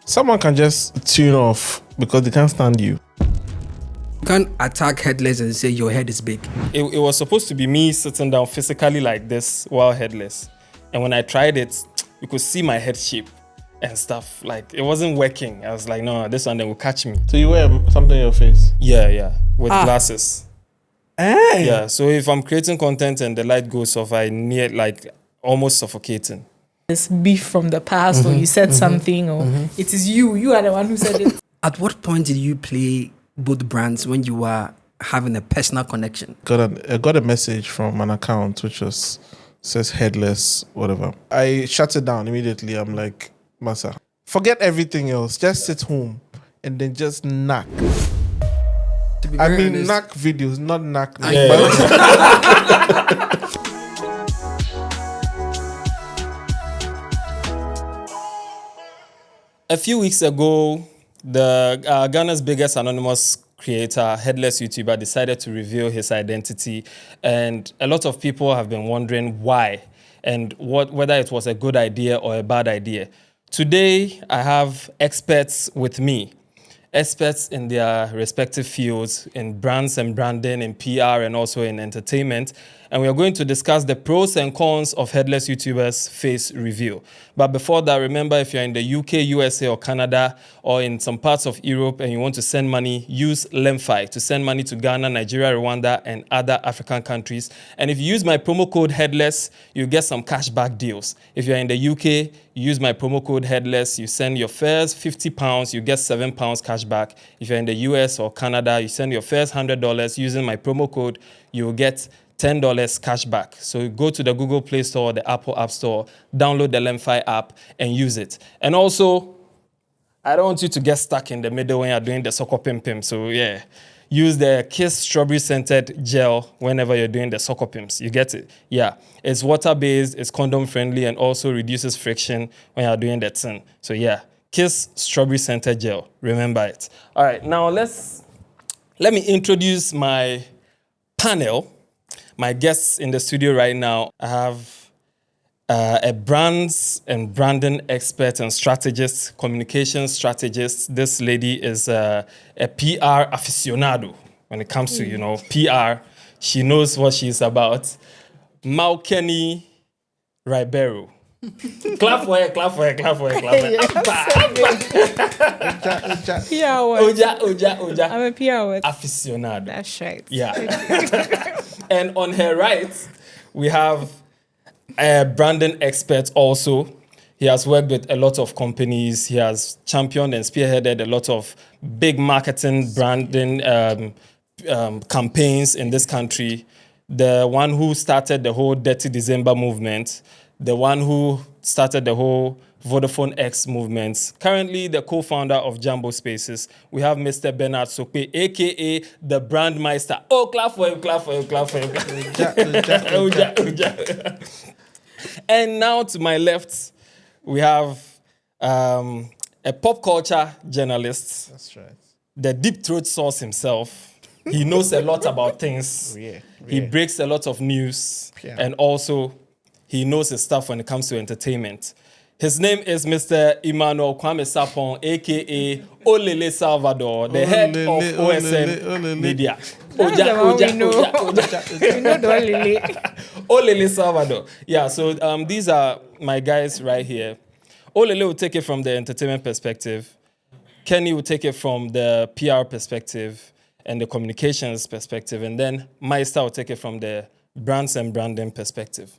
Someone can just tune off because they can't stand you. You can't attack Headless and say your head is big. It was supposed to be me sitting down physically like this while Headless. And when I tried it, you could see my head shape and stuff. Like, it wasn't working. I was like, no, this one then will catch me. So you wear something on your face? Yeah, with glasses. Hey. Yeah, so if I'm creating content and the light goes off, I need like almost suffocating. It's beef from the past, or you said something, or it is you are the one who said it. At what point did you play both brands when you were having a personal connection? I got a message from an account which says Headless, whatever. I shut it down immediately. I'm like, Masa, forget everything else. Just sit home and then just knock. I mean, honest, knock videos, not knock. A few weeks ago, the Ghana's biggest anonymous creator, Headless YouTuber, decided to reveal his identity, and a lot of people have been wondering why and whether it was a good idea or a bad idea. Today, I have experts with me, experts in their respective fields, in brands and branding, in PR, and also in entertainment. And we are going to discuss the pros and cons of Headless YouTuber's face reveal. But before that, remember, if you're in the UK, USA, or Canada, or in some parts of Europe and you want to send money, use Lemfi to send money to Ghana, Nigeria, Rwanda, and other African countries. And if you use my promo code Headless, you get some cashback deals. If you're in the UK, you use my promo code Headless, you send your first £50, you get £7 cashback. If you're in the US or Canada, you send your first $100 using my promo code, you will get $10 cashback. So you go to the Google Play Store or the Apple App Store, download the Lemfi app and use it. And also, I don't want you to get stuck in the middle when you're doing the Sokpe. So yeah, use the Kiss Strawberry Scented Gel whenever you're doing the Sokpe. You get it? Yeah, it's water-based, it's condom-friendly, and also reduces friction when you're doing that thing. So yeah, Kiss Strawberry Scented Gel. Remember it. All right, now let me introduce my panel. My guests in the studio right now, I have a brands and branding expert and strategist, communication strategist. This lady is a PR aficionado when it comes to, PR. She knows what she's about. Keni Ribero. Clap for her. Oja. I'm a PR aficionado. That's right. Yeah. And on her right, we have a branding expert also. He has worked with a lot of companies. He has championed and spearheaded a lot of big marketing, branding campaigns in this country. The one who started the whole Dirty December movement. The one who started the whole Vodafone X movements. Currently, the co-founder of Jambo Spaces. We have Mr. Bernard Sokpe, a.k.a. the brand Meister. Oh, clap for him. And now to my left, we have a pop culture journalist. That's right. The deep throat source himself. He knows a lot about things. He breaks a lot of news. And also, he knows his stuff when it comes to entertainment. His name is Mr. Emmanuel Kwame Sapon, a.k.a. Olele Salvador, the head of OSM Media. Oja. We know the Olele. Olele Salvador. Yeah, so these are my guys right here. Olele will take it from the entertainment perspective. Keni will take it from the PR perspective and the communications perspective. And then Meister will take it from the brands and branding perspective.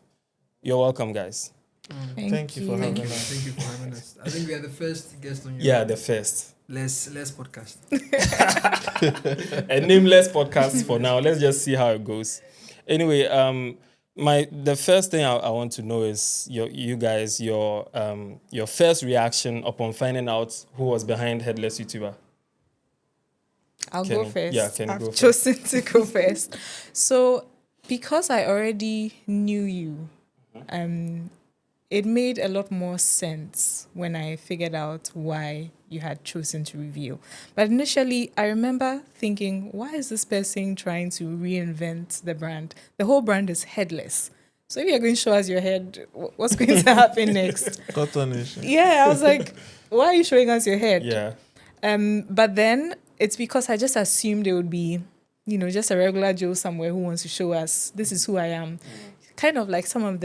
You're welcome, guys. Thank you for having us. Thank you for having us. I think we are the first guest on your Yeah, the first. less podcast. A nameless podcast for now. Let's just see how it goes. Anyway, the first thing I want to know is your first reaction upon finding out who was behind Headless YouTuber. I'll go first. Yeah, Keni, I've go first. chosen to go first. So, because I already knew you, it made a lot more sense when I figured out why you had chosen to reveal. But initially, I remember thinking, why is this person trying to reinvent the brand? The whole brand is headless. So if you're going to show us your head, what's going to happen next? Cotton issue. Yeah, I was like, why are you showing us your head? Yeah. But then it's because I just assumed it would be, just a regular Joe somewhere who wants to show us this is who I am. Kind of like some of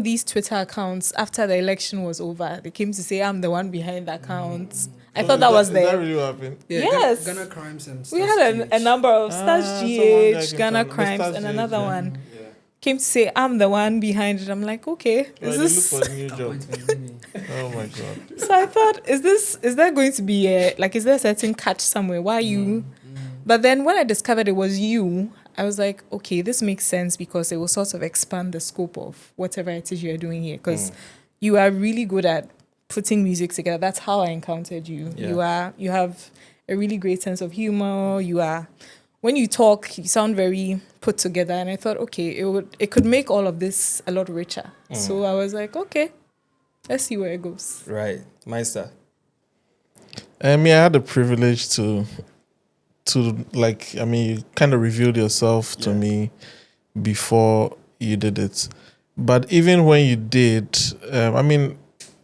these Twitter accounts after the election was over, they came to say I'm the one behind the account. I thought that was Is that there. really what happened? Yeah, Yes. Ghana Crimes and We had a number of Stars someone GH, like Ghana from Crimes, Stars and GH, another yeah. one came to say I'm the one behind it. I'm like, okay, Right, is they this? look for a new job. Oh my god. So I thought, is there going to be is there a certain catch somewhere? Why you? But then when I discovered it was you, I was like, okay, this makes sense because it will sort of expand the scope of whatever it is you're doing here. Because you are really good at putting music together. That's how I encountered you. Yeah. You have a really great sense of humor. When you talk, you sound very put together. And I thought, okay, it could make all of this a lot richer. So I was like, okay, let's see where it goes. Right. Meister. I had the privilege to you kind of revealed yourself to me before you did it. But even when you did, I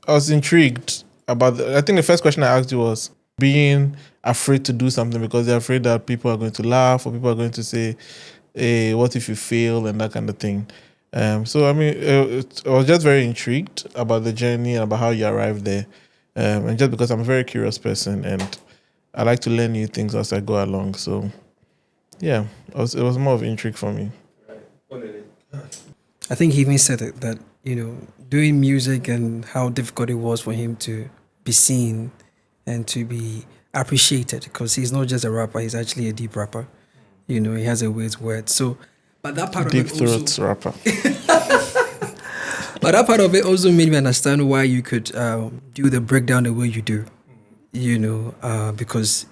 was intrigued about, I think the first question I asked you was being afraid to do something because they're afraid that people are going to laugh or people are going to say, hey, what if you fail and that kind of thing. I was just very intrigued about the journey and about how you arrived there. And just because I'm a very curious person and I like to learn new things as I go along. So, yeah, it was more of intrigue for me. I think he even said it, that, doing music and how difficult it was for him to be seen and to be appreciated, because he's not just a rapper, he's actually a deep rapper. He has a weird word. So, but that part Deep of it throats also, rapper. but that part of it also made me understand why you could do the breakdown the way you do. Because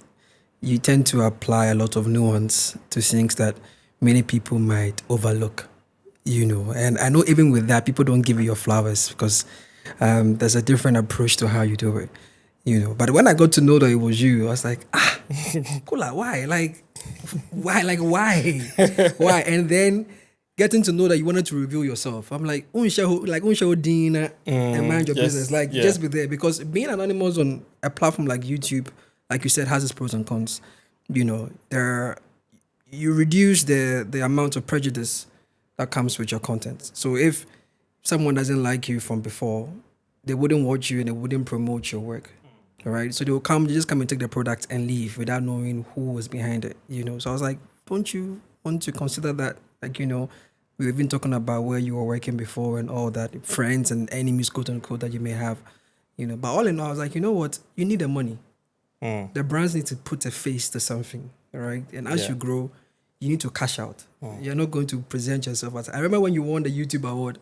you tend to apply a lot of nuance to things that many people might overlook, and I know even with that, people don't give you your flowers because there's a different approach to how you do it, but when I got to know that it was you, I was like, Kula, why? Why? And then getting to know that you wanted to reveal yourself, I'm like, unshaho Dina and mind your business. Just be there, because being anonymous on a platform like YouTube, like you said, has its pros and cons. You reduce the amount of prejudice that comes with your content. So if someone doesn't like you from before, they wouldn't watch you and they wouldn't promote your work. All right. So they just come and take the product and leave without knowing who was behind it. So I was like, don't you want to consider that? We've been talking about where you were working before and all that, friends and enemies, quote unquote, that you may have. But all in all, I was like, you know what? You need the money. The brands need to put a face to something. All right. And as you grow, you need to cash out. You're not going to present yourself as. I remember when you won the YouTube award,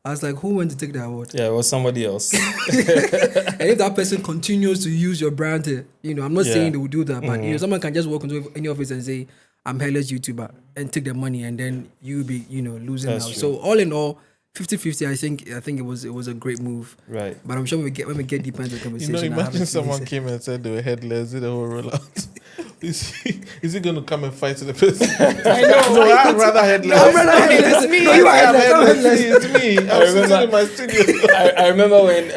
I was like, who went to take the award? Yeah, it was somebody else. And if that person continues to use your brand, I'm not saying they will do that, but someone can just walk into any office and say, I'm Headless YouTuber, and take the money, and then you'll be, losing out. So all in all, 50-50, I think it was a great move. Right. But I'm sure when we get deeper into the conversation, Imagine someone came and said they were headless, did the whole rollout. Is he going to come and fight to the person? I know. No, I'm rather headless. It's me. I'm headless. It's me. I'm sitting in my studio. I remember when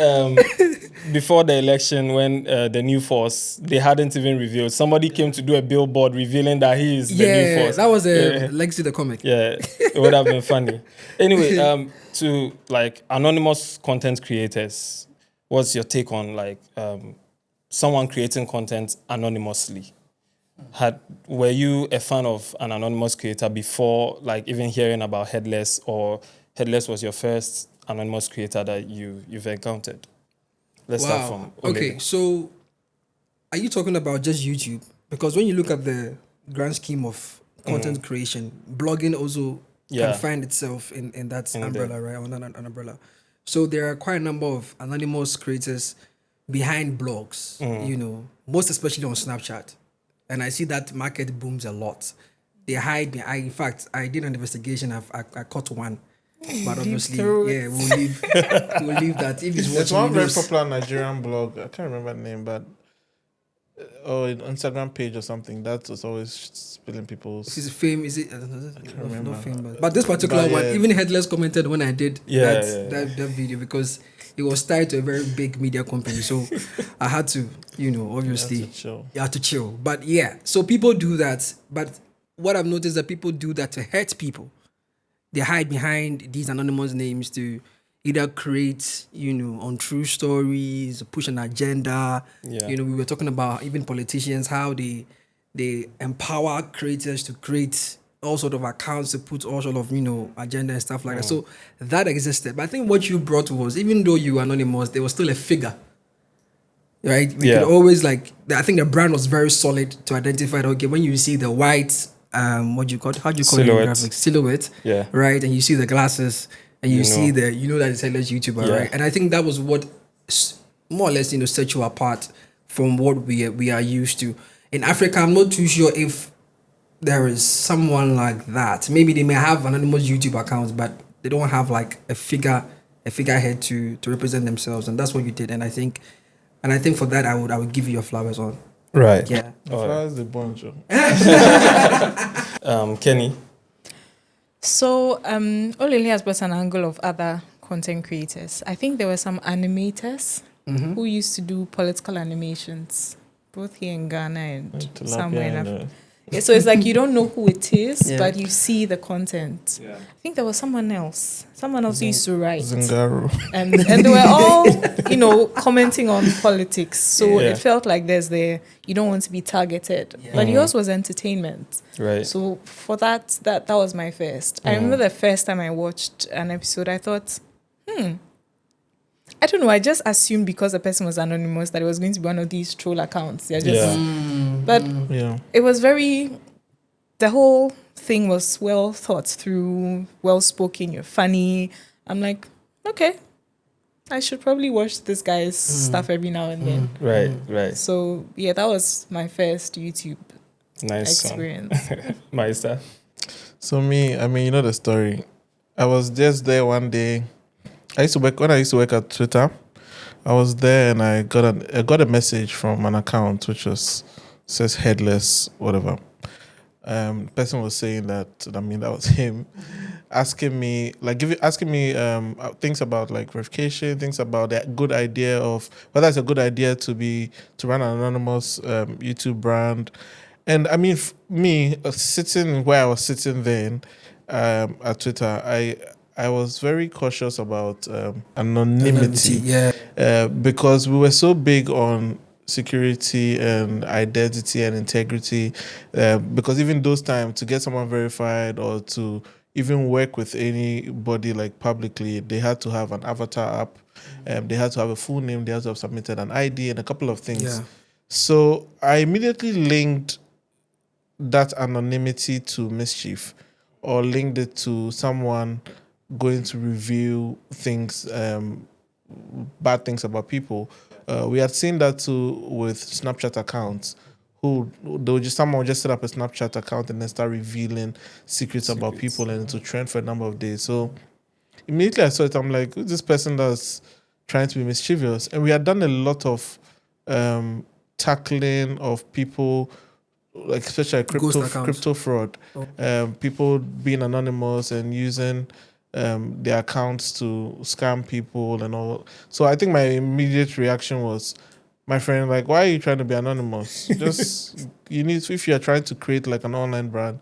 before the election, when the new force, they hadn't even revealed. Somebody came to do a billboard revealing that he is the new force. That was Legacy the comic. Yeah, it would have been funny. Anyway, to anonymous content creators, what's your take on someone creating content anonymously? Were you a fan of an anonymous creator before even hearing about Headless, or Headless was your first anonymous creator that you've encountered? Let's start from Olele. Okay, so are you talking about just YouTube? Because when you look at the grand scheme of content creation, blogging also can find itself in that umbrella, right? On an umbrella. So there are quite a number of anonymous creators behind blogs, most especially on Snapchat. And I see that market booms a lot. They hide me. In fact, I did an investigation. I caught one. But obviously, we'll leave that. If it's watching, there's one very popular Nigerian blog. I can't remember the name, but an Instagram page or something that was always spilling people's. Is it fame? Is it? I can't remember. Not fame, but this particular one, even Headless commented when I did that video, because It was tied to a very big media company, so I had to, obviously, chill. you had to chill. But yeah, so people do that. But what I've noticed that people do that to hurt people. They hide behind these anonymous names to either create, untrue stories, push an agenda. Yeah. We were talking about even politicians, how they empower creators to create all sort of accounts to put all sort of, agenda and stuff like that. So that existed. But I think what you brought was, even though you were anonymous, there was still a figure. Right? We could always I think the brand was very solid to identify that, okay, when you see the white, how do you call it in graphics? Silhouette. Yeah. Right? And you see the glasses and you see that it's Headless YouTuber, Yeah. right? And I think that was what more or less, set you apart from what we are used to. In Africa, I'm not too sure if there is someone like that. Maybe they may have anonymous YouTube accounts, but they don't have like a figurehead to represent themselves. And that's what you did. And I think for that I would give you your flowers on. Right. Yeah. Flowers the bunch. Keni. So Olele has brought an angle of other content creators. I think there were some animators who used to do political animations, both here in Ghana and somewhere in Africa. Yeah, so it's like you don't know who it is, but you see the content. Yeah. I think there was someone else. Someone else used to write. Zingaro. And they were all, commenting on politics. So it felt like you don't want to be targeted. Yeah. But yours was entertainment. Right. So for that was my first. I remember the first time I watched an episode, I thought, I don't know. I just assumed because the person was anonymous that it was going to be one of these troll accounts. But it was the whole thing was well thought through, well spoken. You're funny. I'm like, okay, I should probably watch this guy's stuff every now and then. Right. So that was my first YouTube experience. Meister. So me, you know the story. I was just there one day. When I used to work at Twitter, I was there and I got a message from an account which says Headless whatever. Person was saying that was him, asking me things about like verification, things about the good idea of whether it's a good idea to run an anonymous YouTube brand. And me sitting where I was sitting then at Twitter, I was very cautious about anonymity. Because we were so big on security and identity and integrity. Because even those times, to get someone verified or to even work with anybody like publicly, they had to have an avatar app. They had to have a full name. They had to have submitted an ID and a couple of things. Yeah. So I immediately linked that anonymity to Mischief, or linked it to someone going to review things, bad things about people. We had seen that too with Snapchat accounts. Someone would just set up a Snapchat account and then start revealing secrets about people, and it would trend for a number of days. So immediately I saw it, I'm like, who's this person that's trying to be mischievous? And we had done a lot of tackling of people, like especially crypto fraud, people being anonymous and using their accounts to scam people and all. So I think my immediate reaction was, my friend, like, why are you trying to be anonymous? Just if you are trying to create like an online brand,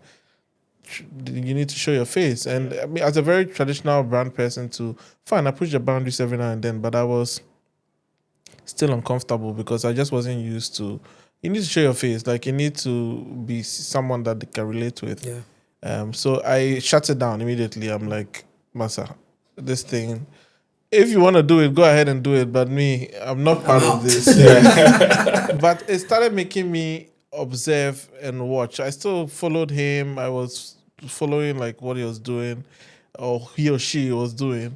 you need to show your face. And as a very traditional brand person, I push the boundaries every now and then, but I was still uncomfortable because I just wasn't used to. You need to show your face, like you need to be someone that they can relate with. Yeah. So I shut it down immediately. I'm like, Masa, this thing, if you want to do it, go ahead and do it. But me, I'm not part of this. But it started making me observe and watch. I still followed him. I was following like what he was doing, or he or she was doing.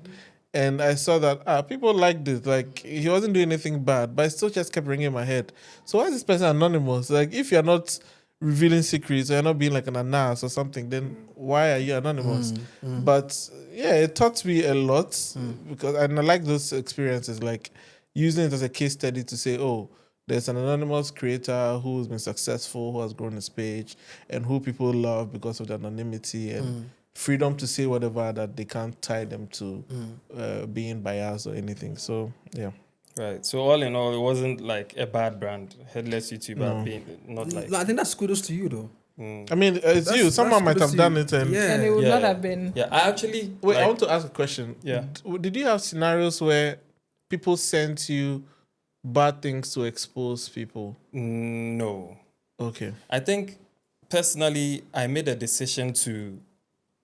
And I saw that people liked it. Like, he wasn't doing anything bad, but I still just kept ringing my head. So why is this person anonymous? Like, if you're not revealing secrets or you're not being like an anas or something, then why are you anonymous? But yeah, it taught me a lot because I like those experiences, like using it as a case study to say, oh, there's an anonymous creator who's been successful, who has grown his page, and who people love because of the anonymity. And freedom to say whatever, that they can't tie them to being biased or anything. So yeah. Right. So all in all, it wasn't like a bad brand. Headless YouTuber being not like. No, I think that's kudos to you though. I mean, it's you. Someone might kudos have to done you. it, and Yeah. And it would Yeah. not have been. Yeah, I actually. wait. I like- want to ask a question. Yeah. Did you have scenarios where people sent you bad things to expose people? No. Okay. I think personally, I made a decision to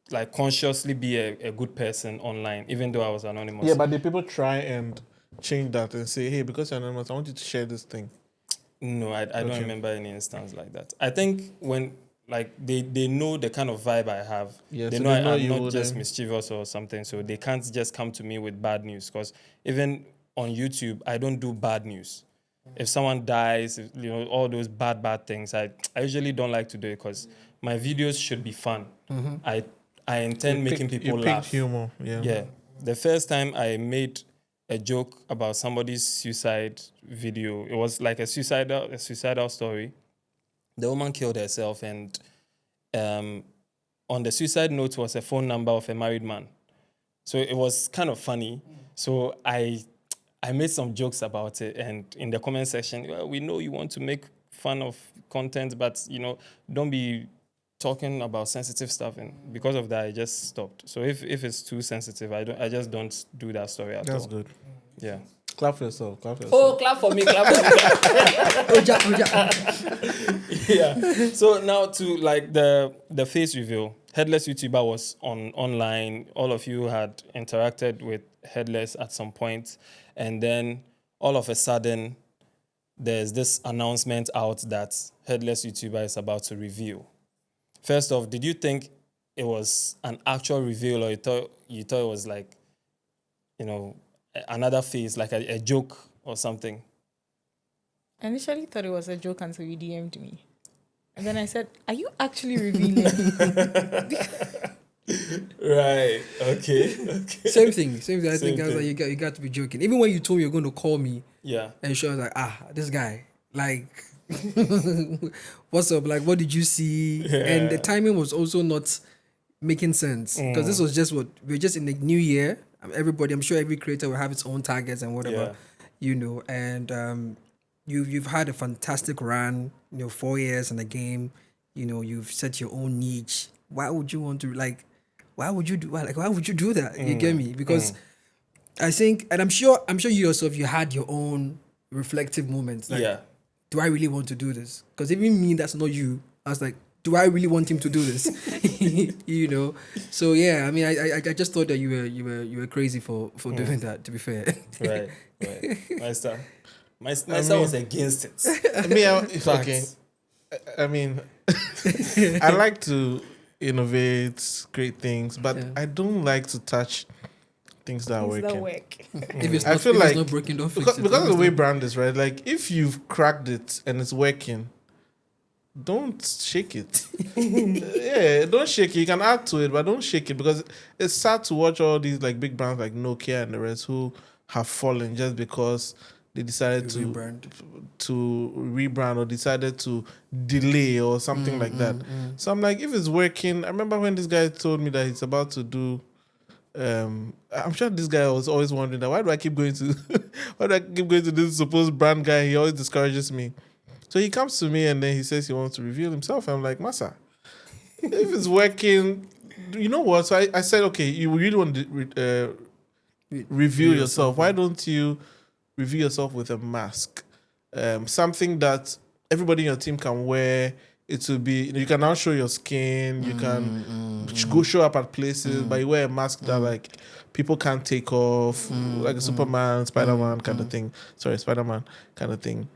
like consciously be a good person online, even though I was anonymous. Yeah, but did people try and change that and say, hey, because you're anonymous, I want you to share this thing? No, I don't Okay. remember any instance like that. I think when like they know the kind of vibe I have, Yeah, they so know they know I'm you not wouldn't- just mischievous or something, so they can't just come to me with bad news. Because even on YouTube, I don't do bad news. If someone dies, all those bad things, I usually don't like to do it because my videos should be fun. I intend making people you picked laugh. humor. Yeah. Yeah. The first time I made a joke about somebody's suicide video, it was like a suicidal story. The woman killed herself, and on the suicide note was a phone number of a married man. So it was kind of funny. So I made some jokes about it, and in the comment section, well, we know you want to make fun of content, but don't be talking about sensitive stuff, and because of that, I just stopped. So if it's too sensitive, I just don't do that story at That's all. good. Yeah. Clap for yourself. Clap for yourself. Oh, clap for me, clap for me. Oja. Yeah. So now to like the face reveal. Headless YouTuber was online. All of you had interacted with Headless at some point, and then all of a sudden, there's this announcement out that Headless YouTuber is about to reveal. First off, did you think it was an actual reveal, or you thought it was like, another face, like a joke or something? I initially thought it was a joke until you DM'd me. And then I said, are you actually revealing? Right. Okay. Same thing. I think Same I was thing. like, you got to be joking. Even when you told me you're going to call me, Yeah. and she was like, this guy, like, what's up? Like, what did you see? Yeah. And the timing was also not making sense because this was just we're just in the new year. Everybody, I'm sure every creator will have its own targets and whatever, and you've had a fantastic run, 4 years in the game, you've set your own niche. Why would you want to why would you do that? You get me? Because I think, and I'm sure you yourself, you had your own reflective moments. Like, Yeah. do I really want to do this? Because even me, that's not you. I was like, do I really want him to do this? So yeah, I mean, I just thought that you were crazy for doing that. To be fair, Right. Meister was against it. I mean, okay. I mean, I like to innovate, create things, but I don't like to touch things that are Things working. that work. if it's I not, feel if like it's not broken, don't fix because it. of the way brand is, right? Like, if you've cracked it and it's working, don't shake it. Yeah, don't shake it. You can add to it, but don't shake it, because it's sad to watch all these like big brands like Nokia and the rest who have fallen just because they decided to rebrand or decided to delay or something like that. So I'm like, if it's working, I remember when this guy told me that he's about to do. I'm sure this guy was always wondering that why do I keep going to this supposed brand guy? He always discourages me. So he comes to me and then he says he wants to reveal himself. I'm like, Masa, if it's working, you know what? So I said, okay, you really want to reveal yourself. Why don't you reveal yourself with a mask? Something that everybody in your team can wear. It will be, you can now show your skin. You can go show up at places, but you wear a mask that like people can't take off, like a Superman, Spider-Man kind of thing. Sorry, Spider-Man kind of thing.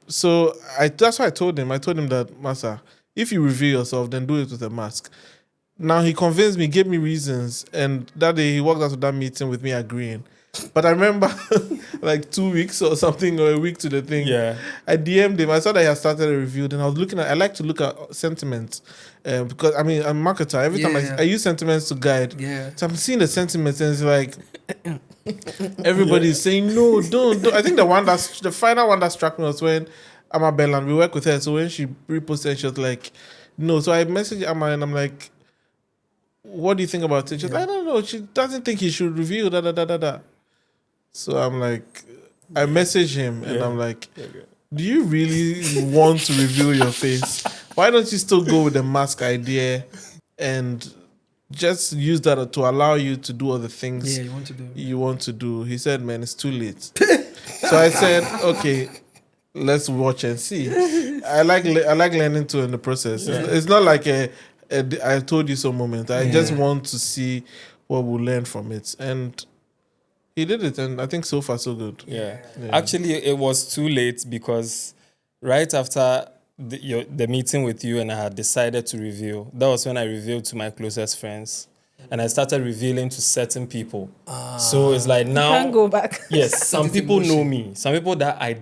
So that's why I told him that, Masa, if you reveal yourself, then do it with a mask. Now he convinced me, gave me reasons, and that day he walked out of that meeting with me agreeing. But I remember like 2 weeks or something, or a week to the thing. Yeah. I DM'd him. I saw that he had started a review. Then I was looking at. I like to look at sentiments because I'm a marketer. Every time I use sentiments to guide. Yeah. So I'm seeing the sentiments and it's like everybody's saying no, don't. I think the final one that struck me was when Amabella, and we work with her. So when she reposted, she was like, no. So I messaged Amma and I'm like, what do you think about it? She's like, I don't know. She doesn't think he should reveal da. So I'm like, I message him and I'm like, do you really want to reveal your face? Why don't you still go with the mask idea and just use that to allow you to do all the things you want to do? He said, man, it's too late. So I said, okay, let's watch and see. I like learning too in the process. It's not like a I told you so moment. I just want to see what we'll learn from it. And he did it, and I think so far so good. Yeah. Actually, it was too late because right after the meeting with you and I had decided to reveal, that was when I revealed to my closest friends. And I started revealing to certain people. So it's like now... Can't go back. Yes, some people know me. Some people that I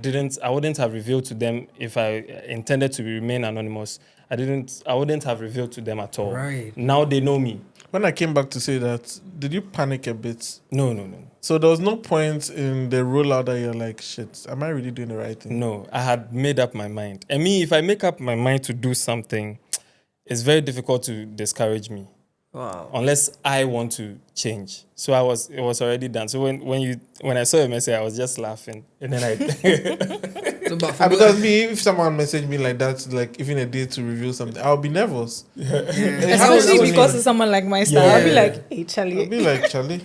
wouldn't have revealed to them if I intended to remain anonymous. I wouldn't have revealed to them at all. Right. Now they know me. When I came back to say that, did you panic a bit? No. So there was no point in the rollout that you're like, shit, am I really doing the right thing? No, I had made up my mind. I mean, if I make up my mind to do something, it's very difficult to discourage me. Wow. Unless I want to change. So it was already done. So when I saw your message, I was just laughing. And then because if someone messaged me like that, like even a day to review something, I'll be nervous. Especially because it's someone like Meister. I'll be like, hey, Charlie. I'll be like, Charlie.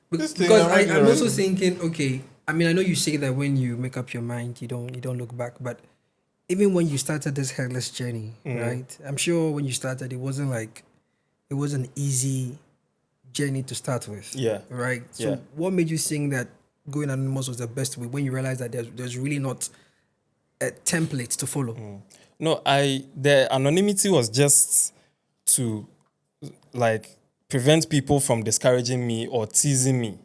Because I'm also thinking, okay, I mean, I know you say that when you make up your mind, you don't look back, but even when you started this headless journey, right? I'm sure when you started, it wasn't an easy journey to start with. Yeah. Right? So what made you think that going anonymous was the best way when you realized that there's really not a template to follow? No, the anonymity was just to like prevent people from discouraging me or teasing me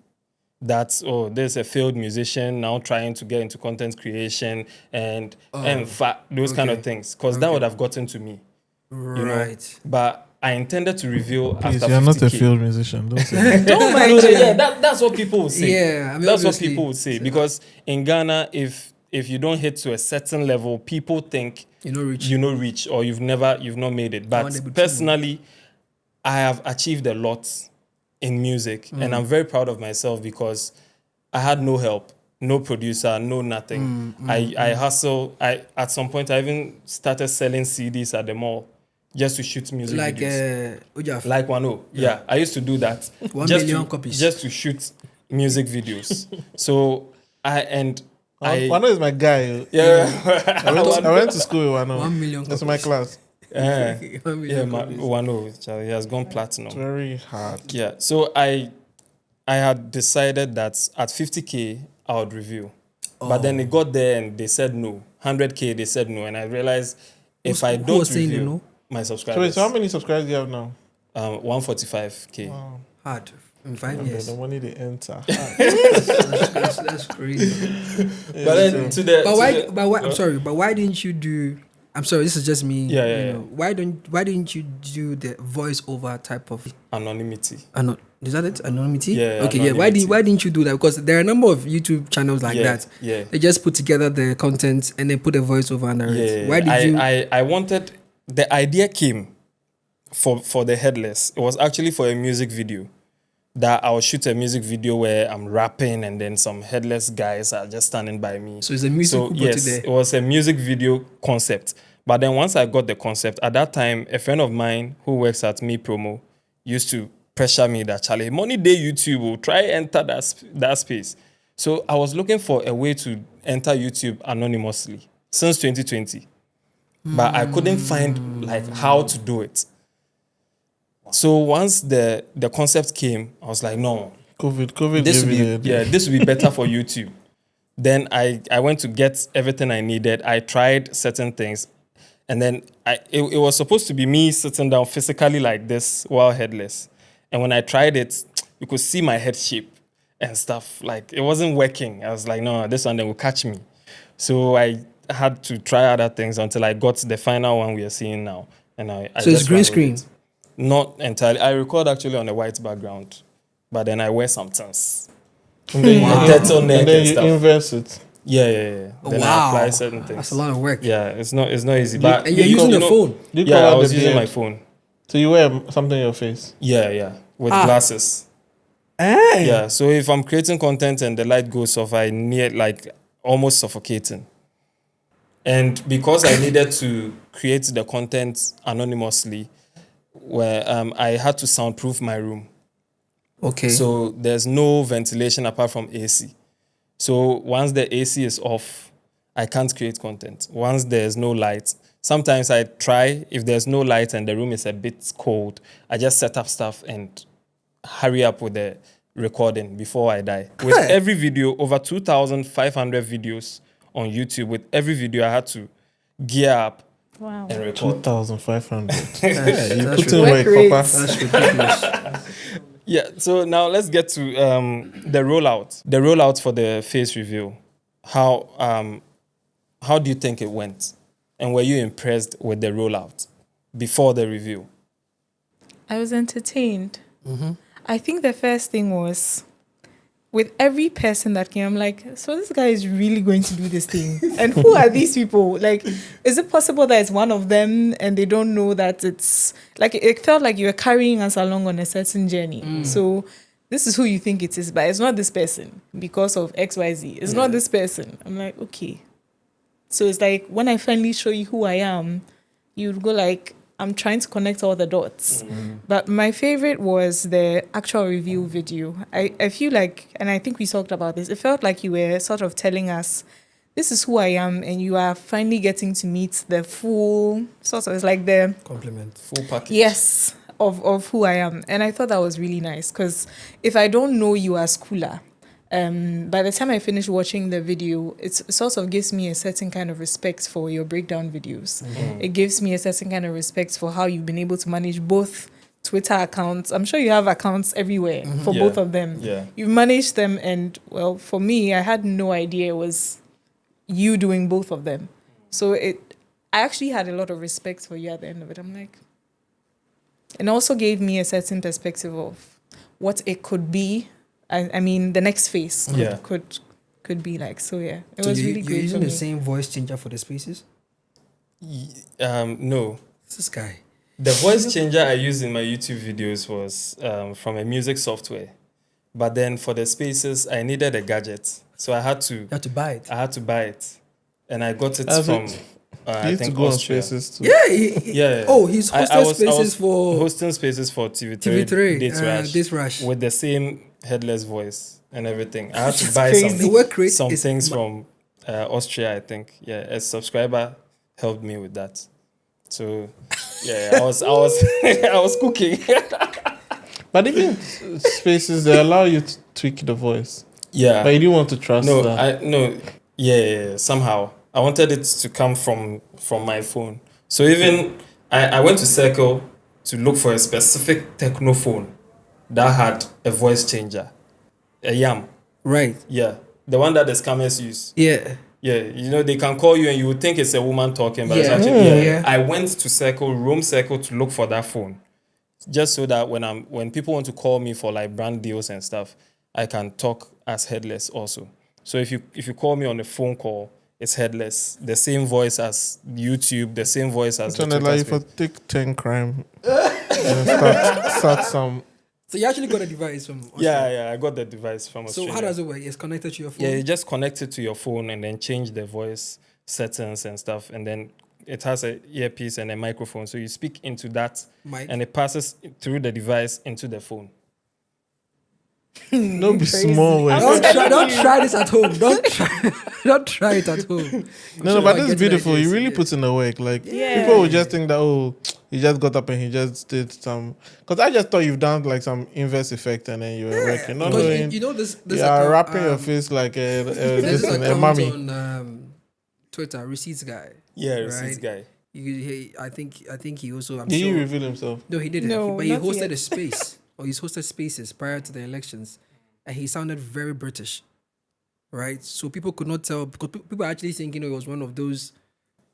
that, there's a failed musician now trying to get into content creation and those kind of things. Because that would have gotten to me. Right. You know? But I intended to reveal Please, after 50K. You're not a failed musician. Don't say that. Don't mind Yeah, that's what people would say. Yeah, I mean, that's what people would say. Because in Ghana, if you don't hit to a certain level, people think you're not rich or you've not made it. But personally, I have achieved a lot in music, and I'm very proud of myself because I had no help, no producer, no nothing. I hustle. At some point I even started selling CDs at the mall just to shoot music videos. Like Wano. Yeah, I used to do that. 1 million copies. Just to shoot music videos. So Wano is my guy. Yeah. I went to school with Wano. 1 million That's copies. my class. Wano, Charlie, he has gone platinum. It's very hard. Yeah, so I had decided that at 50K I would review, but then it got there and they said no. 100K they said no, and I realized if I don't review my subscribers. So how many subscribers do you have now? 145K. Wow. Hard in 5 years. The money they enter. That's crazy. But then but why didn't you do? I'm sorry, this is just me. Yeah. Why didn't you do the voiceover type of anonymity? Is that it? Anonymity? Yeah. Okay. Anonymity. Yeah. Why didn't you do that? Because there are a number of YouTube channels like that. Yeah. They just put together the content and then put a voiceover under it. Why did you? I wanted. The idea came for the headless. It was actually for a music video. That I'll shoot a music video where I'm rapping and then some headless guys are just standing by me. So it's a music video. Yes, it was a music video concept. But then once I got the concept, at that time, a friend of mine who works at Me Promo used to pressure me that, Charlie, money day YouTube will try enter that space. So I was looking for a way to enter YouTube anonymously since 2020. But I couldn't find like how to do it. So once the concept came, I was like, no, COVID. this would be better for YouTube. Then I went to get everything I needed. I tried certain things, and then it was supposed to be me sitting down physically like this while headless. And when I tried it, you could see my head shape and stuff. Like it wasn't working. I was like, no, this one then will catch me. So I had to try other things until I got the final one we are seeing now. And I so it's green screen. Not entirely. I record actually on a white background, but then I wear some things. And then you inverse it. Yeah. Then I apply certain things. That's a lot of work. Yeah, it's not easy. And you're using a phone. I was using my phone. So you wear something in your face. Yeah, with glasses. Hey. Yeah, so if I'm creating content and the light goes off, I need like almost suffocating. And because I needed to create the content anonymously, where I had to soundproof my room. Okay. So there's no ventilation apart from AC. So once the AC is off, I can't create content. Once there's no light, sometimes I try, if there's no light and the room is a bit cold, I just set up stuff and hurry up with the recording before I die. With every video, over 2,500 videos on YouTube, with every video I had to gear up Wow. and record. 2,500. You That's put in work work, rate. Papa. That's ridiculous. Yeah, so now let's get to the rollout. The rollout for the face reveal. How do you think it went? And were you impressed with the rollout before the review? I was entertained. I think the first thing was, with every person that came, I'm like, so this guy is really going to do this thing. And who are these people? Like, is it possible that it's one of them and they don't know that it's, like, it felt like you were carrying us along on a certain journey. So this is who you think it is, but it's not this person because of XYZ. It's not this person. I'm like, okay. So it's like, when I finally show you who I am, you'd go like, I'm trying to connect all the dots. But my favorite was the actual review video. I feel like, and I think we talked about this, it felt like you were sort of telling us, this is who I am, and you are finally getting to meet the full, sort of, it's like the Compliment. Full package. yes of who I am. And I thought that was really nice, because if I don't know you as Kula, by the time I finish watching the video, it sort of gives me a certain kind of respect for your breakdown videos. It gives me a certain kind of respect for how you've been able to manage both Twitter accounts. I'm sure you have accounts everywhere for both of them. Yeah. You've managed them, and well, for me, I had no idea it was you doing both of them. So I actually had a lot of respect for you at the end of it. I'm like, and also gave me a certain perspective of what it could be. I mean, the next phase could be like. So yeah, it was really You're great using for the me. same voice changer for the spaces? No. This guy. The voice changer I used in my YouTube videos was from a music software. But then for the spaces, I needed a gadget. So I had to You have to buy it. buy it. And I got it That's from, it. I You need to think, go on Austria. spaces too. Yeah. Yeah. Oh, he's hosted I was spaces for hosting spaces for TV3, TV3, Date Date Rush. with the same headless voice and everything. I had to It's buy crazy. The work rate some is things from Austria, I think. Yeah, a subscriber helped me with that. So yeah, I was I was cooking. But even spaces, they allow you to tweak the voice. Yeah. But you didn't want to trust No, that. yeah, somehow. I wanted it to come from my phone. So even I went to Circle to look for a specific techno phone that had a voice changer. A YAM. right. Yeah. The one that the scammers use. Yeah. Yeah. You know, they can call you and you would think it's a woman talking, but it's Yeah. actually Yeah. I went to Circle, Roam Circle to look for that phone. Just so that when people want to call me for like brand deals and stuff, I can talk as headless also. So if you call me on a phone call, it's headless. The same voice as YouTube, the same voice as the It's allow Twitter you for space. take 10 crime and start some. So you actually got a device from Australia. Yeah, I got the device from So Australia. how does it work? It's connected to your phone? Yeah, you just connect it to your phone and then change the voice settings and stuff, and then it has a earpiece and a microphone. So you speak into that, Mic. and it passes through the device into the phone. Don't be Crazy. small way. Don't try this at home. Don't try it at home. No, but this is beautiful. You really put in the work. Like Yeah. people will just think that he just got up and he just did some. Because I just thought you've done like some inverse effect and then you were working. Not Because knowing you know this you are account, wrapping your face like a There's this this thing, a account mommy. on Twitter, Receipts Guy. Yeah, receipts Right. guy. I think he also. I'm Did sure. he reveal himself? No, he didn't. No, But he not hosted yet. a space, or he's hosted spaces prior to the elections, and he sounded very British, right? So people could not tell because people are actually thinking it was one of those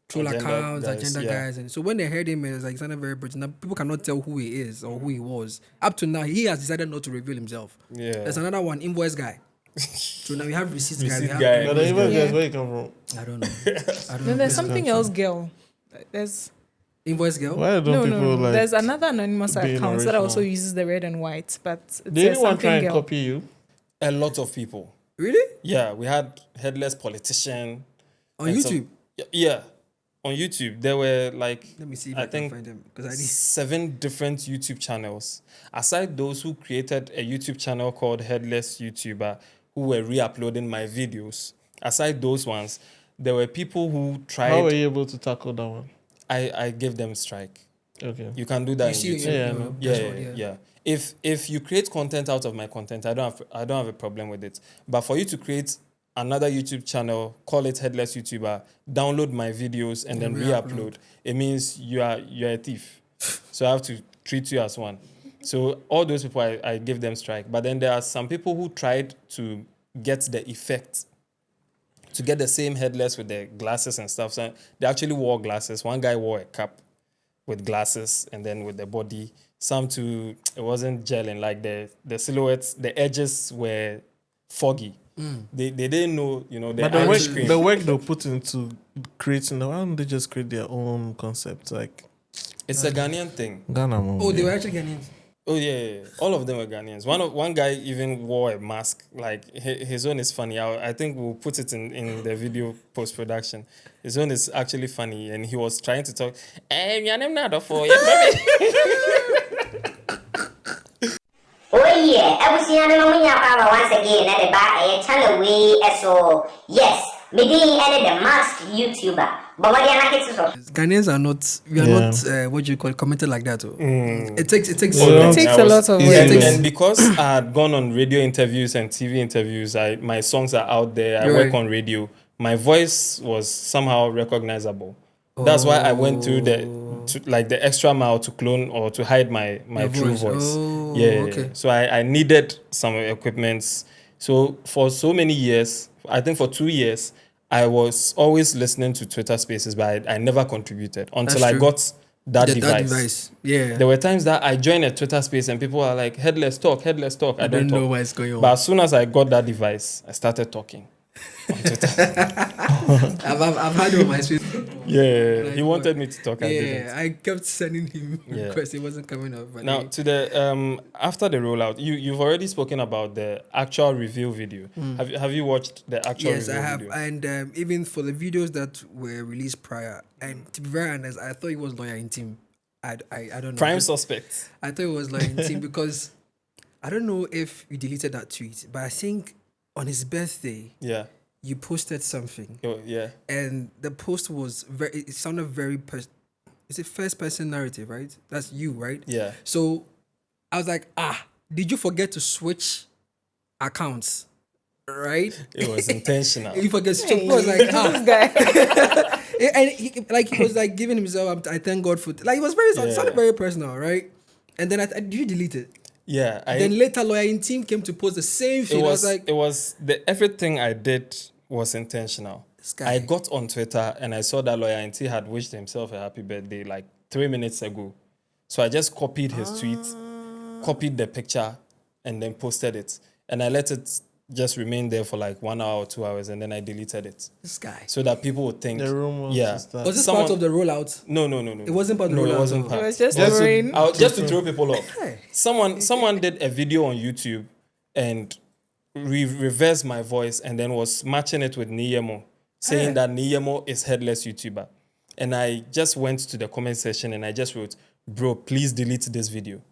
troll Agenda accounts, guys, agenda yeah. guys, and so when they heard him, it was like he sounded very British. Now people cannot tell who he is or who he was. Up to now, he has decided not to reveal himself. Yeah. There's another one, Invoice Guy. So now we have Receipts Guy. We Receipt have guy. No, the Invoice even Guy. guess where you come from. I don't know. I don't Then know. there's something else, girl. There's Invoice girl. Why don't No, people no, no. like? There's another anonymous being account that also original? uses the red and white, but it Did says anyone try something and girl. copy you? A lot of people. Really? Yeah, we had Headless Politician. On and YouTube. Yeah, on YouTube. There were like, Let me see if I I can think find them because I need. 7 different YouTube channels. Aside those who created a YouTube channel called Headless YouTuber, who were re-uploading my videos. Aside those ones, there were people who How were tried. you able to tackle that one? I gave them strike. Okay. You can do that You in see YouTube. your, Yeah, I your know. dashboard, Yeah. If you create content out of my content, I don't have a problem with it. But for you to create another YouTube channel, call it Headless YouTuber, download my videos and then re-upload, it means you're a thief. So I have to treat you as one. So all those people, I give them strike. But then there are some people who tried to get the effect, to get the same headless with the glasses and stuff. So they actually wore glasses. One guy wore a cap with glasses and then with the body. Some too, it wasn't gelling. Like the silhouettes, the edges were foggy. They didn't know, the But iris cream. the work they put into creating, why don't they just create their own concept? Like It's a Ghanaian thing. Ghana, man. Oh, they were actually Ghanaians. Oh yeah. All of them were Ghanaians. One guy even wore a mask. Like his own is funny. I think we'll put it in the video post production. His own is actually funny, and he was trying to talk. Oh yeah, everything no me power once again at the back a channel way so yes, me being the masked YouTuber. But what are not so Ghanaians are not. We are not. What do you call it, committed like that. It takes. It takes a lot of and, work. and because I had gone on radio interviews and TV interviews, my songs are out there. I You're work right. on radio. My voice was somehow recognizable. That's why I went through the extra mile to clone or to hide my Your true voice. voice. Oh, Yeah. okay. So I needed some equipments. So for so many years, I think for 2 years, I was always listening to Twitter Spaces, but I never contributed until That's I true. got that That device. device. Yeah. There were times that I joined a Twitter space and people are like, headless talk. I I don't don't know talk. what's going on. But as soon as I got that device, I started talking on Twitter. I've had it on my Twitter. Yeah, Like he wanted me to talk. I didn't. Yeah, I kept sending him Yeah. requests. It wasn't coming up. But Now to the after the rollout, you've already spoken about the actual reveal video. Have you watched the actual yes, I reveal have, video? and even for the videos that were released prior, and to be very honest, I thought it was Lawyer in Team. I don't know. Prime Just- suspect. I thought it was Lawyer in Team because I don't know if you deleted that tweet, but I think on his birthday Yeah. you posted something, Oh, yeah. and the post was very. It sounded very. Is it first person narrative, right? That's you, right? Yeah. So I was like, did you forget to switch accounts? Right? It was intentional. You forget to switch. I was like, This guy. and he was like giving himself. I thank God for. Like it was very. It sounded Yeah. very personal, right? And then did you delete it? Yeah. Then later, Lawyer in Team came to post the same thing. I was like, everything I did was intentional. This guy. I got on Twitter and I saw that Lawyer NT had wished himself a happy birthday like 3 minutes ago. So I just copied his tweet, copied the picture, and then posted it. And I let it just remain there for like 1 hour or 2 hours, and then I deleted it this guy. so that people would think. The rumors. Yeah. is that- Was this Someone- part of the rollout? No. It wasn't part of the No, rollout. it wasn't though. part. It was just Just to- throwing. Just to throw people off. Hey. Someone did a video on YouTube and reversed my voice and then was matching it with Niyemo, saying that Niyemo is Headless YouTuber. And I just went to the comment section and I just wrote, "Bro, please delete this video."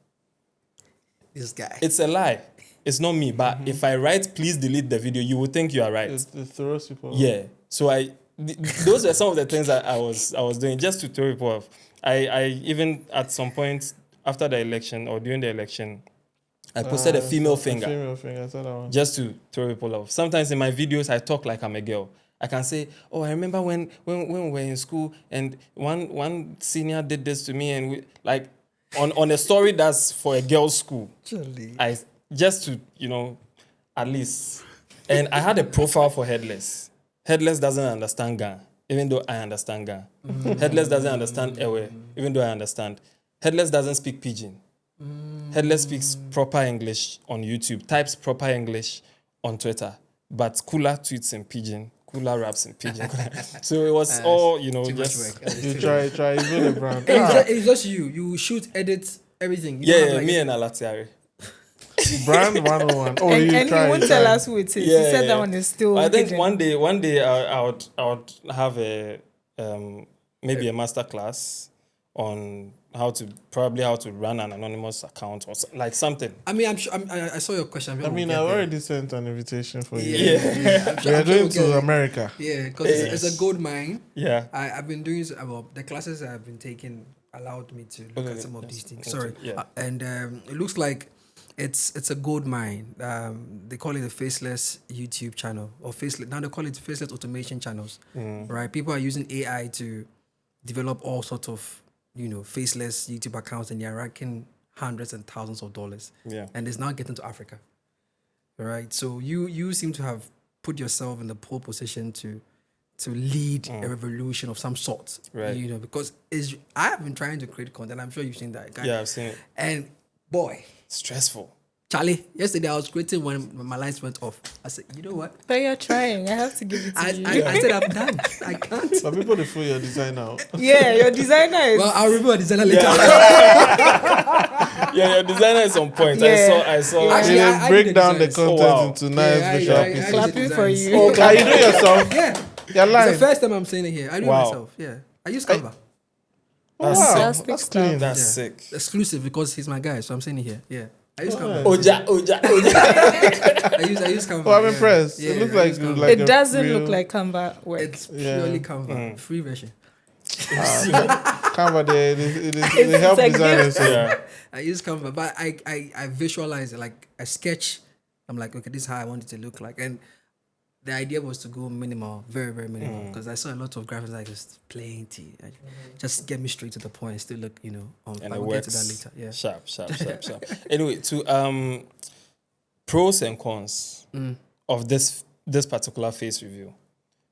This guy. It's a lie. It's not me. But if I write, "Please delete the video," you would think you are right. it throws people. Yeah. So those were some of the things that I was doing just to throw people off. I even at some point after the election or during the election, I posted a female finger Female finger. I saw that one. just to throw people off. Sometimes in my videos I talk like I'm a girl. I can say, "Oh, I remember when we were in school and one senior did this to me," and we like on a story that's for a girls' school. Actually. I just to at least, and I had a profile for Headless. Headless doesn't understand Ga, even though I understand Ga. Headless doesn't understand Ewe, even though I understand. Headless doesn't speak Pidgin. Headless speaks proper English on YouTube, types proper English on Twitter, but cooler tweets in Pidgin cooler wraps in pigeon. So it was all, you know, Too much just work. You try, you build a brand. It's just you. You shoot, edit, everything. You don't yeah, have, like, me and Alatiari. Brand 101. Oh, And you you try. won't you tell try. us who it is. You said that one is still. I think hidden. one day I would have a maybe a master class on how to run an anonymous account or like something. I mean, I'm sure. I saw your question. I mean, I already sent an invitation for you. Yeah. We are going to America. Yeah, because it's a gold mine. Yeah. I've been doing the classes I've been taking allowed me to look at some of these things. Sorry. Yeah. And it looks like it's a gold mine. They call it a faceless YouTube channel or faceless. Now they call it faceless automation channels. Right? People are using AI to develop all sorts of, you know, faceless YouTube accounts, and they're ranking hundreds and thousands of dollars. Yeah. And it's now getting to Africa. Right? So you seem to have put yourself in the pole position to lead a revolution of some sort. Right. You know, because I have been trying to create content. I'm sure you've seen that. Yeah, I've seen it. And boy, Stressful. Charlie, yesterday I was creating when my lights went off. I said, you know what? But you're trying. I have to give it to you. I said I'm done. I can't. But people, they fool your design out. Yeah, your designer is. Well, I'll review a designer later. Yeah, your designer is on point. Yeah. I saw. Yeah. Actually, They I break did the down the designs. content Oh, wow. into nice Yeah, visual I pieces. Clapping for designs. you. Oh, can you do it yourself? Yeah. You're It's live. the first time I'm saying it here. I do it Wow. myself. Yeah. I use Canva. Oh, That's wow, fantastic that's stuff. clean. That's Yeah. sick. Exclusive because he's my guy, so I'm saying it here. Yeah. I use Canva. Oja. I use Canva. Oh, I'm yeah. impressed. Yeah, it looks I like use Canva. like a It doesn't real- look like Canva work. It's Yeah. purely Canva. Free version. Canva. They help a designers. Yeah. I use Canva, but I visualize it, like I sketch. I'm like, okay, this is how I want it to look like. And the idea was to go minimal, very, very minimal, because I saw a lot of graphics like just plenty. Just get me straight to the point and still look, you know, And I it will get to works. that later. Yeah. Sharp. Anyway, to pros and cons of this particular face review.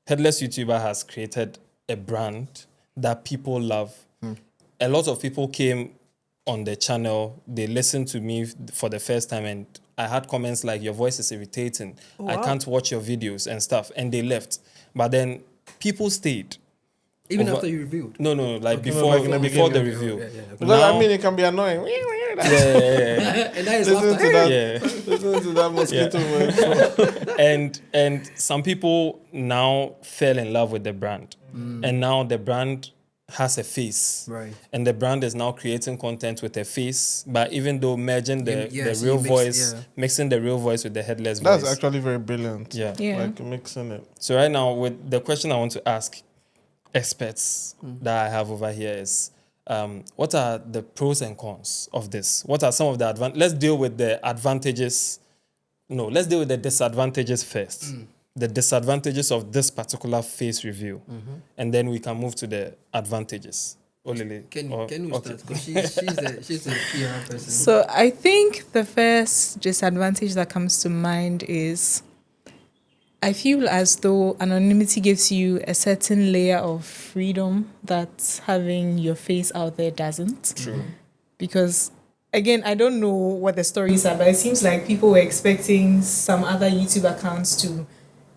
Headless YouTuber has created a brand that people love. A lot of people came on the channel, they listened to me for the first time, and I had comments like, your voice is irritating. I can't watch your videos and stuff. And they left. But then people stayed. Even Over- after you reviewed. No, like Okay. before, Like in the before the beginning. review. Yeah. Because Now- I mean, it can be annoying. Yeah. And that is Listen laughter. to that. Yeah. Listen to that mosquito voice. And some people now fell in love with the brand, and now the brand has a face, Right. and the brand is now creating content with a face, but even though merging the so real you mix- voice, yeah. mixing the real voice with the headless That's voice. actually very brilliant. Yeah. Like mixing it. So right now, with the question I want to ask experts that I have over here is, what are the pros and cons of this? What are some of the let's deal with the advantages. No, let's deal with the disadvantages first. The disadvantages of this particular face review, and then we can move to the advantages. Olele. Can or- you okay. start? Because she's the PR person. So I think the first disadvantage that comes to mind is I feel as though anonymity gives you a certain layer of freedom that having your face out there doesn't. True. Because again, I don't know what the stories are, but it seems like people were expecting some other YouTube accounts to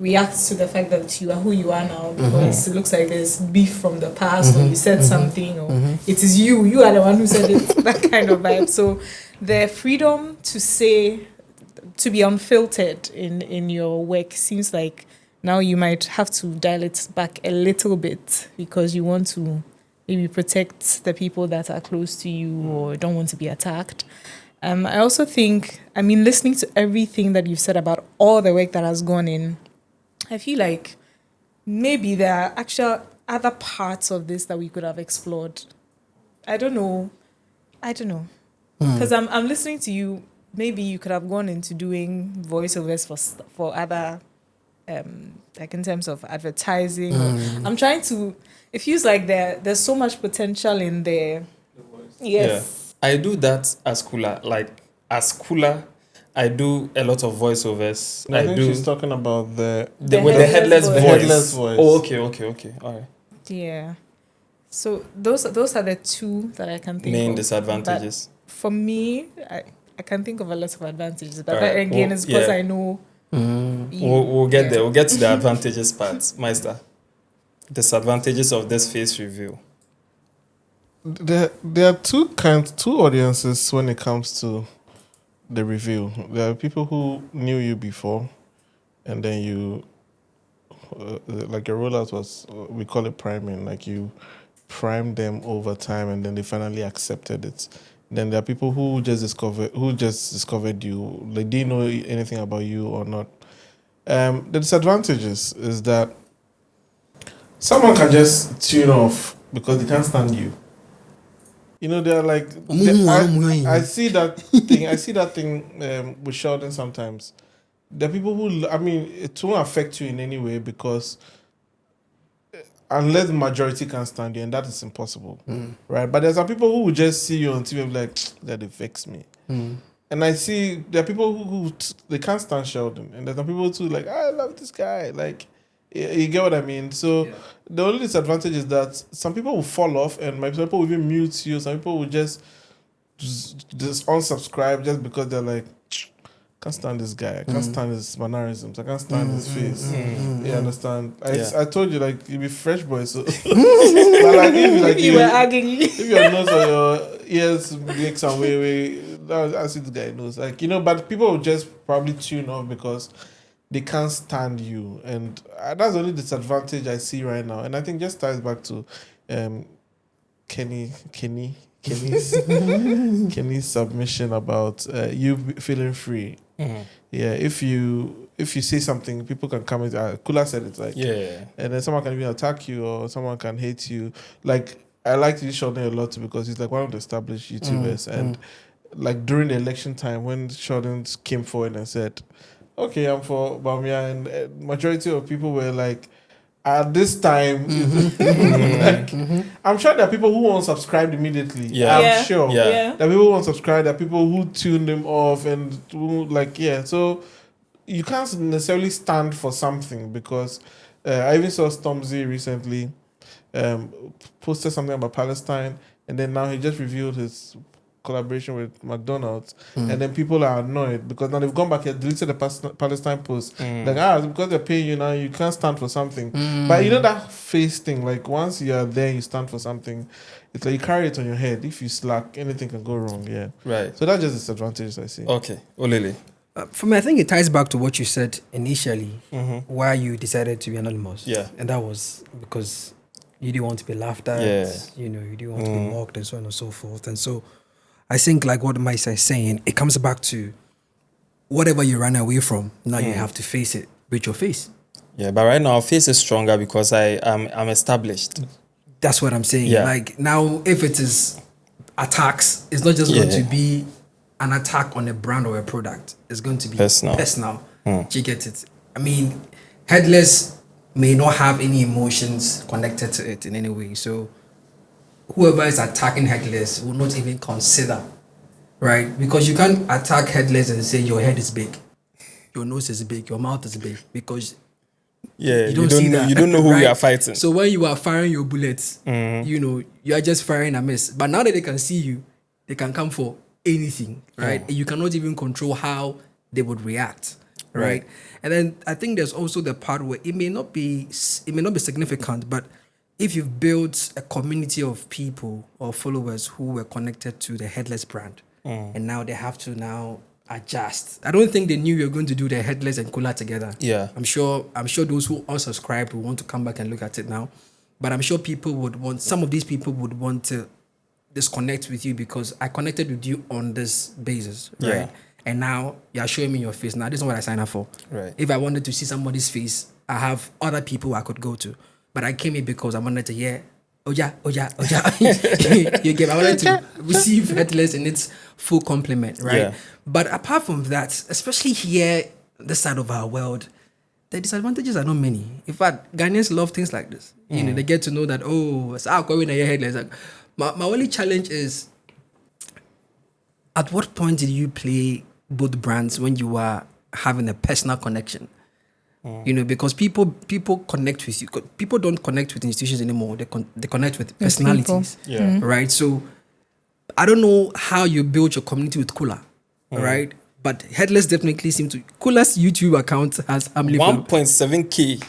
react to the fact that you are who you are now, because it looks like there's beef from the past, or you said something, or it is you are the one who said it, that kind of vibe. So the freedom to say, to be unfiltered in your work seems like now you might have to dial it back a little bit because you want to maybe protect the people that are close to you or don't want to be attacked. I also think, listening to everything that you've said about all the work that has gone in, I feel like maybe there are actual other parts of this that we could have explored. I don't know. Because I'm listening to you. Maybe you could have gone into doing voiceovers for other, like in terms of advertising. I'm trying to. It feels like there's so much potential in there. Yes. Yeah. I do that as cooler. I do a lot of voiceovers. I think do she's talking about the with the headless headless voice. voice. The headless voice. Oh, okay. All right. Yeah. So those are the two that I can think Main of. disadvantages. But for me, I can think of a lot of advantages. But Alright, again, well, it's because yeah. I know We'll get there. We'll get to the advantages part. Meister, disadvantages of this face review. There are two audiences when it comes to the review. There are people who knew you before, and then you, like your rollout was, we call it priming. Like you prime them over time, and then they finally accepted it. Then there are people who just discovered you. They didn't know anything about you or not. The disadvantages is that someone can just tune off because they can't stand you. You know, they're like, I see that thing with Sheldon sometimes. There are people who, it won't affect you in any way because unless the majority can stand you, and that is impossible, right? But there's some people who will just see you on TV and be like, that affects me. And I see there are people who they can't stand Sheldon, and there's some people too like, I love this guy, like, you get what I mean? So the only disadvantage is that some people will fall off, and some people will even mute you. Some people will just unsubscribe just because they're like, can't stand this guy. I can't stand his mannerisms. I can't stand his face. You understand? I told you, like, you be fresh boy, so but like if You were ugly. If your nose or your ears make some way, I see this guy knows. Like, you know, but people will just probably tune off because they can't stand you, and that's the only disadvantage I see right now. And I think just ties back to Keni's submission about you feeling free. Yeah, if you say something, people can comment. Kula said it, like, and then someone can even attack you or someone can hate you. Like, I like to Sheldon a lot because he's like one of the established YouTubers, and like during the election time when Sheldon came forward and said, okay, I'm for Bamia, and majority of people were like, at this time, I'm sure there are people who won't subscribe immediately. I'm sure. There are people who won't subscribe. There are people who tune them off and who, so you can't necessarily stand for something because I even saw Stormzy recently posted something about Palestine, and then now he just revealed his collaboration with McDonald's, and then people are annoyed because now they've gone back and deleted the Palestine post. Like, because they're paying you now, you can't stand for something. But you know that face thing, like once you are there, you stand for something. It's like you carry it on your head. If you slack, anything can go wrong. Yeah, right. So that's just disadvantages I see. Okay, Olele. For me, I think it ties back to what you said initially, why you decided to be anonymous. Yeah, and that was because you didn't want to be laughed at. Yeah, you know, you didn't want to be mocked and so on and so forth. And so I think, like what Meister is saying, it comes back to whatever you ran away from, now you have to face it with your face. Yeah, but right now our face is stronger because I'm established. That's what I'm saying. Yeah. Like now, if it is attacks, it's not just going to be an attack on a brand or a product. It's going to be personal. Do you get it? I mean, Headless may not have any emotions connected to it in any way. So whoever is attacking Headless will not even consider, right? Because you can't attack Headless and say your head is big, your nose is big, your mouth is big, because you don't know, you don't know who right? we are fighting. So when you are firing your bullets, you know, you are just firing a miss. But now that they can see you, they can come for anything, right? You cannot even control how they would react, right? And then I think there's also the part where it may not be significant, but if you've built a community of people or followers who were connected to the Headless brand, and now they have to now adjust. I don't think they knew you were going to do the Headless and Kula together. Yeah, I'm sure those who unsubscribed will want to come back and look at it now. But I'm sure some of these people would want to disconnect with you because I connected with you on this basis, right? Yeah. And now you're showing me your face. Now this is what I signed up for. Right. If I wanted to see somebody's face, I have other people I could go to. But I came here because I wanted to hear, you get, I wanted to receive Headless in its full complement, right? Yeah. But apart from that, especially here, this side of our world, the disadvantages are not many. In fact, Ghanaians love things like this. You know, they get to know that, it's our going your Headless. Like, my only challenge is, at what point did you play both brands when you are having a personal connection? You know, because people connect with you. People don't connect with institutions anymore. They connect with personalities, right? So I don't know how you build your community with Kula, right? But Headless definitely seems to coolest YouTube account has how many followers? 1.7K.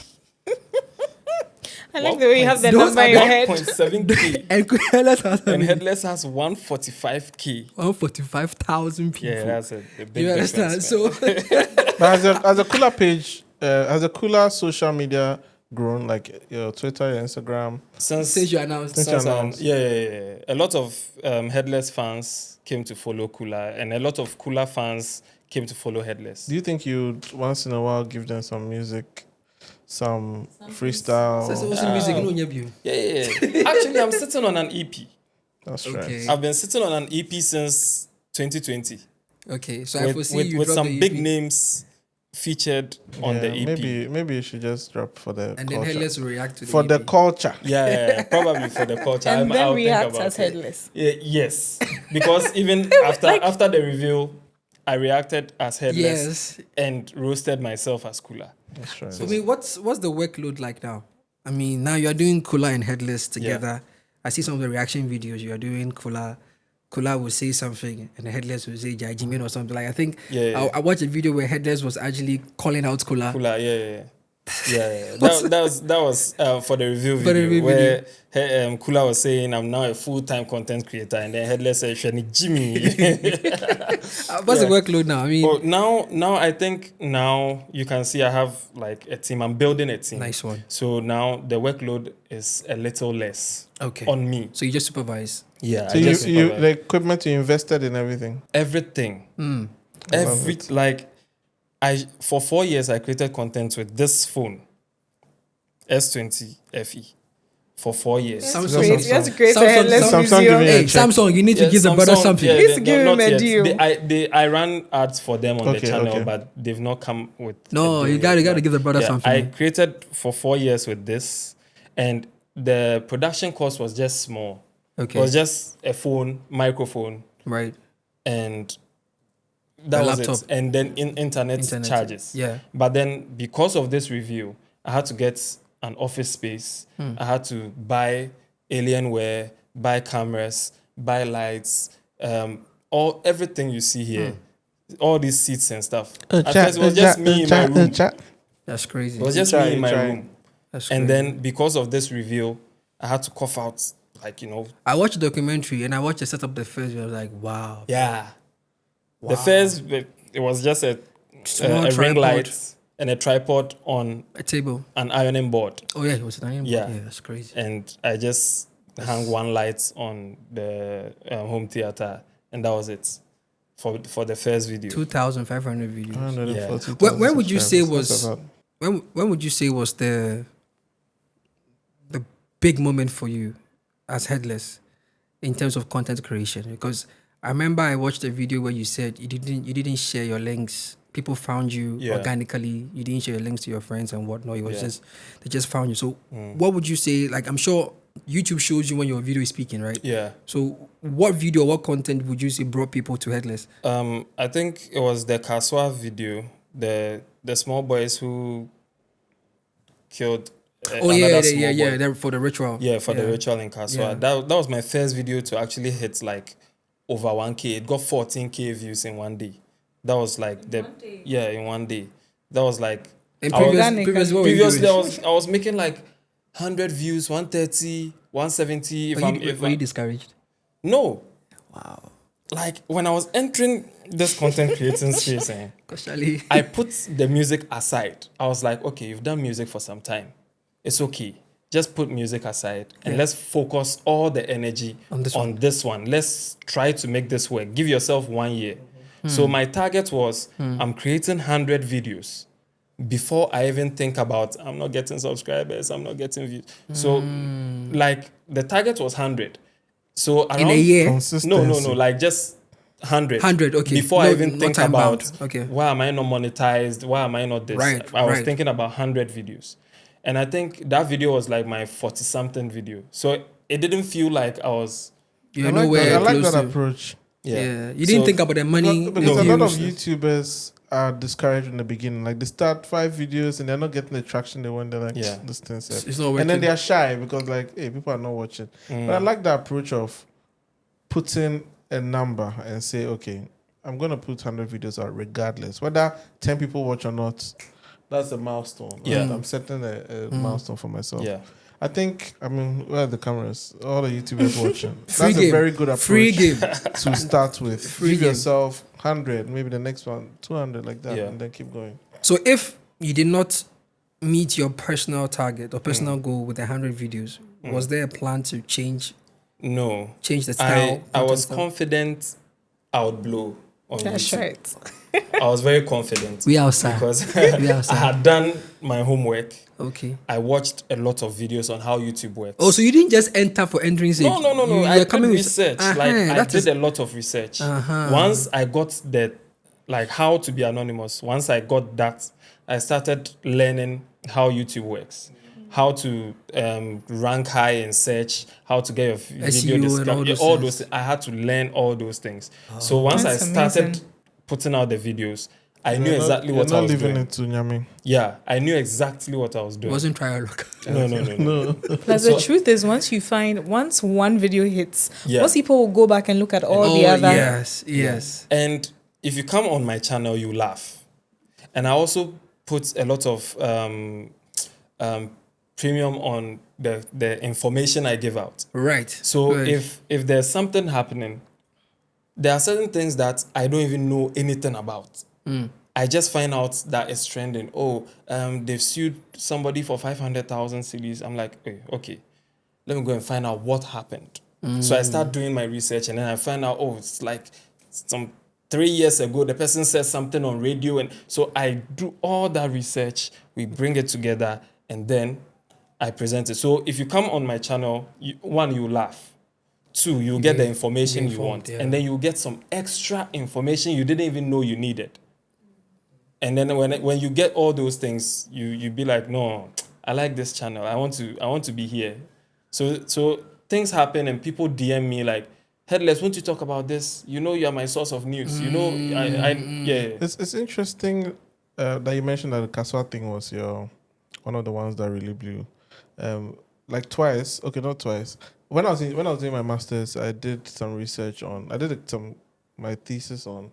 I like the way you have the Those number are in your head. 1.7K. And Headless has how And many? Headless has 145K. 145,000 people. Yeah, that's a big You understand? difference, man. So But has a cooler page, has a cooler social media grown, like your Twitter, your Instagram? since you announced, Since you announced. Yeah. A lot of Headless fans came to follow Kula, and a lot of Kula fans came to follow Headless. Do you think you'd once in a while give them some music, some freestyle? Says also music, no nyebio. Yeah. Actually, I'm sitting on an EP. That's Okay. right. I've been sitting on an EP since 2020 Okay, so I foresee you with drop some the big EP, names featured on the E EP. Maybe you should just drop for the and then culture. Headless will react to the For the EP. culture. Yeah, probably for the culture. And then I'll think react about as it. Headless. Yeah, yes, because even after the reveal, I reacted as Headless Yes. and roasted myself as Kula. That's right. So, I mean, what's the workload like now? I mean, now you're doing Kula and Headless together. I see some of the reaction videos you are doing. Kula will say something and the Headless will say Jajimin or something. Like I think Yeah. I watched a video where Headless was actually calling out Kula. Kula, yeah. That was for the review For the video review where Kula was saying, "I'm now a full-time content creator," and then Headless said, "Shani Jimmy." What's the workload now? I mean, But now I think now you can see I have like a team. I'm building a team. Nice one. So now the workload is a little less okay. on me. So you just supervise. Yeah, So I you, just you supervise. the equipment you invested in everything. Everything. For 4 years I created content with this phone, S20 FE, for 4 years. Samsung. Great. You have to create a Samsung- Headless Samsung museum. giving you Hey, a check. Samsung, you need to Yeah, give the brother Samsung, something. yeah, Please they've give not him a yet. deal. I ran ads for them on the Okay, channel, okay. but they've not come with. No, a deal you gotta yet. give the brother something. I created for 4 years with this, and the production cost was just small. Okay. It was just a phone, microphone, Right. and that A was laptop. it. And then internet charges. Yeah. But then because of this review, I had to get an office space. I had to buy Alienware, buy cameras, buy lights, everything you see here, all these seats and stuff. At first, it was just me in my room. That's crazy. It was just Try, me in my try. room. That's And crazy. then because of this review, I had to cough out, I watched the documentary and I watched the setup the first video. I was like, wow. yeah. The first, it was just a Small ring tripod. light and a tripod on A table. an ironing board. Oh yeah, it was an iron. Yeah. Yeah, that's crazy. And I just hung one light on the home theater, and that was it for the first video. 2,500 videos. 140,000 When would you say subscribers. was That's a lot. when would you say was the big moment for you as Headless in terms of content creation? Because I remember I watched a video where you said you didn't share your links. People found you Yeah. organically. You didn't share your links to your friends and whatnot. It was Yeah. just they just found you. So what would you say? Like I'm sure YouTube shows you when your video is speaking, right? Yeah. So what video, what content would you say brought people to Headless? I think it was the Kaswa video, the small boys who killed. Another small boy. They're for the ritual. Yeah, for the ritual in Kaswa. Yeah. That was my first video to actually hit like over 1K. It got 14K views in one day. That was like in one day. That was like And I was- previously, what were you previously doing? I was making like 100 views, 130, 170. Were you discouraged? No, Wow. like when I was entering this content creating space, Actually, I put the music aside. I was like, okay, you've done music for some time. It's okay. Just put music aside and let's focus all the energy On this this one. Let's try to make this work. Give yourself 1 year. So my target was I'm creating 100 videos before I even think about I'm not getting subscribers, I'm not getting views. So like the target was 100. So around, in a year, Consistency. no, like just 100. 100, okay. Before I even No think time about bound. Okay. why am I not monetized? Why am I not this? Right, I was right. thinking about 100 videos. And I think that video was like my 40-something video. So it didn't feel like I was... you're I like nowhere that, I like close that to. approach. Yeah. You didn't So- think about the money. Because the a lot of views. YouTubers are discouraged in the beginning. Like they start 5 videos and they're not getting the traction they want. They're like, Yeah. this thing It's not working. and then they're shy because like, hey, people are not watching. But I like the approach of putting a number and say, okay, I'm gonna put 100 videos out regardless, whether 10 people watch or not. That's a milestone. Yeah. I'm setting a milestone for myself. Yeah. I think, where are the cameras? All the YouTubers watching. Free That's game. a very good approach Free game. to start with. Free Give game. yourself 100, maybe the next one 200, like that, Yeah. and then keep going. So if you did not meet your personal target or personal goal with 100 videos, was there a plan to change No. the style? I was content style? confident I would blow on That's YouTube. right. I was very confident. We outside. Because We I outside. had done my homework. Okay. I watched a lot of videos on how YouTube works. Oh, so you didn't just enter for entering sake. No. You I were did coming with- research. Uh-huh, Like I that did is- a lot of research. Uh-huh. Once I got the like how to be anonymous. Once I got that, I started learning how YouTube works. How to rank high in search, how to get your video SEO and discovered, all those those. I had to learn all those things. So once That's I started amazing. putting out the videos, I knew You're not- exactly you're what I not was leaving doing. it to Nyami. Yeah, I knew exactly what I was It doing. wasn't trial look. No. Plus, So- the truth is, once one video hits, Yeah. most people will go back and look at all the Oh, other. yes. And if you come on my channel, you laugh. And I also put a lot of premium on the information I give out. Right. So Right. if there's something happening, there are certain things that I don't even know anything about. I just find out that it's trending. Oh, they've sued somebody for 500,000 cedis. I'm like, okay, let me go and find out what happened. So I start doing my research, and then I find out, it's like some 3 years ago, the person said something on radio. And so I do all that research, we bring it together, and then I present it. So if you come on my channel, you laugh. 2, you get the information you informed, want. yeah. And then you get some extra information you didn't even know you needed. And then when you get all those things, you be like, no, I like this channel. I want to be here. So things happen and people DM me like, Headless, won't you talk about this? You know, you're my source of news. You know, yeah. It's interesting that you mentioned that the Kaswa thing was one of the ones that really blew. Like twice, okay, not twice. When I was doing my masters, I did some research my thesis on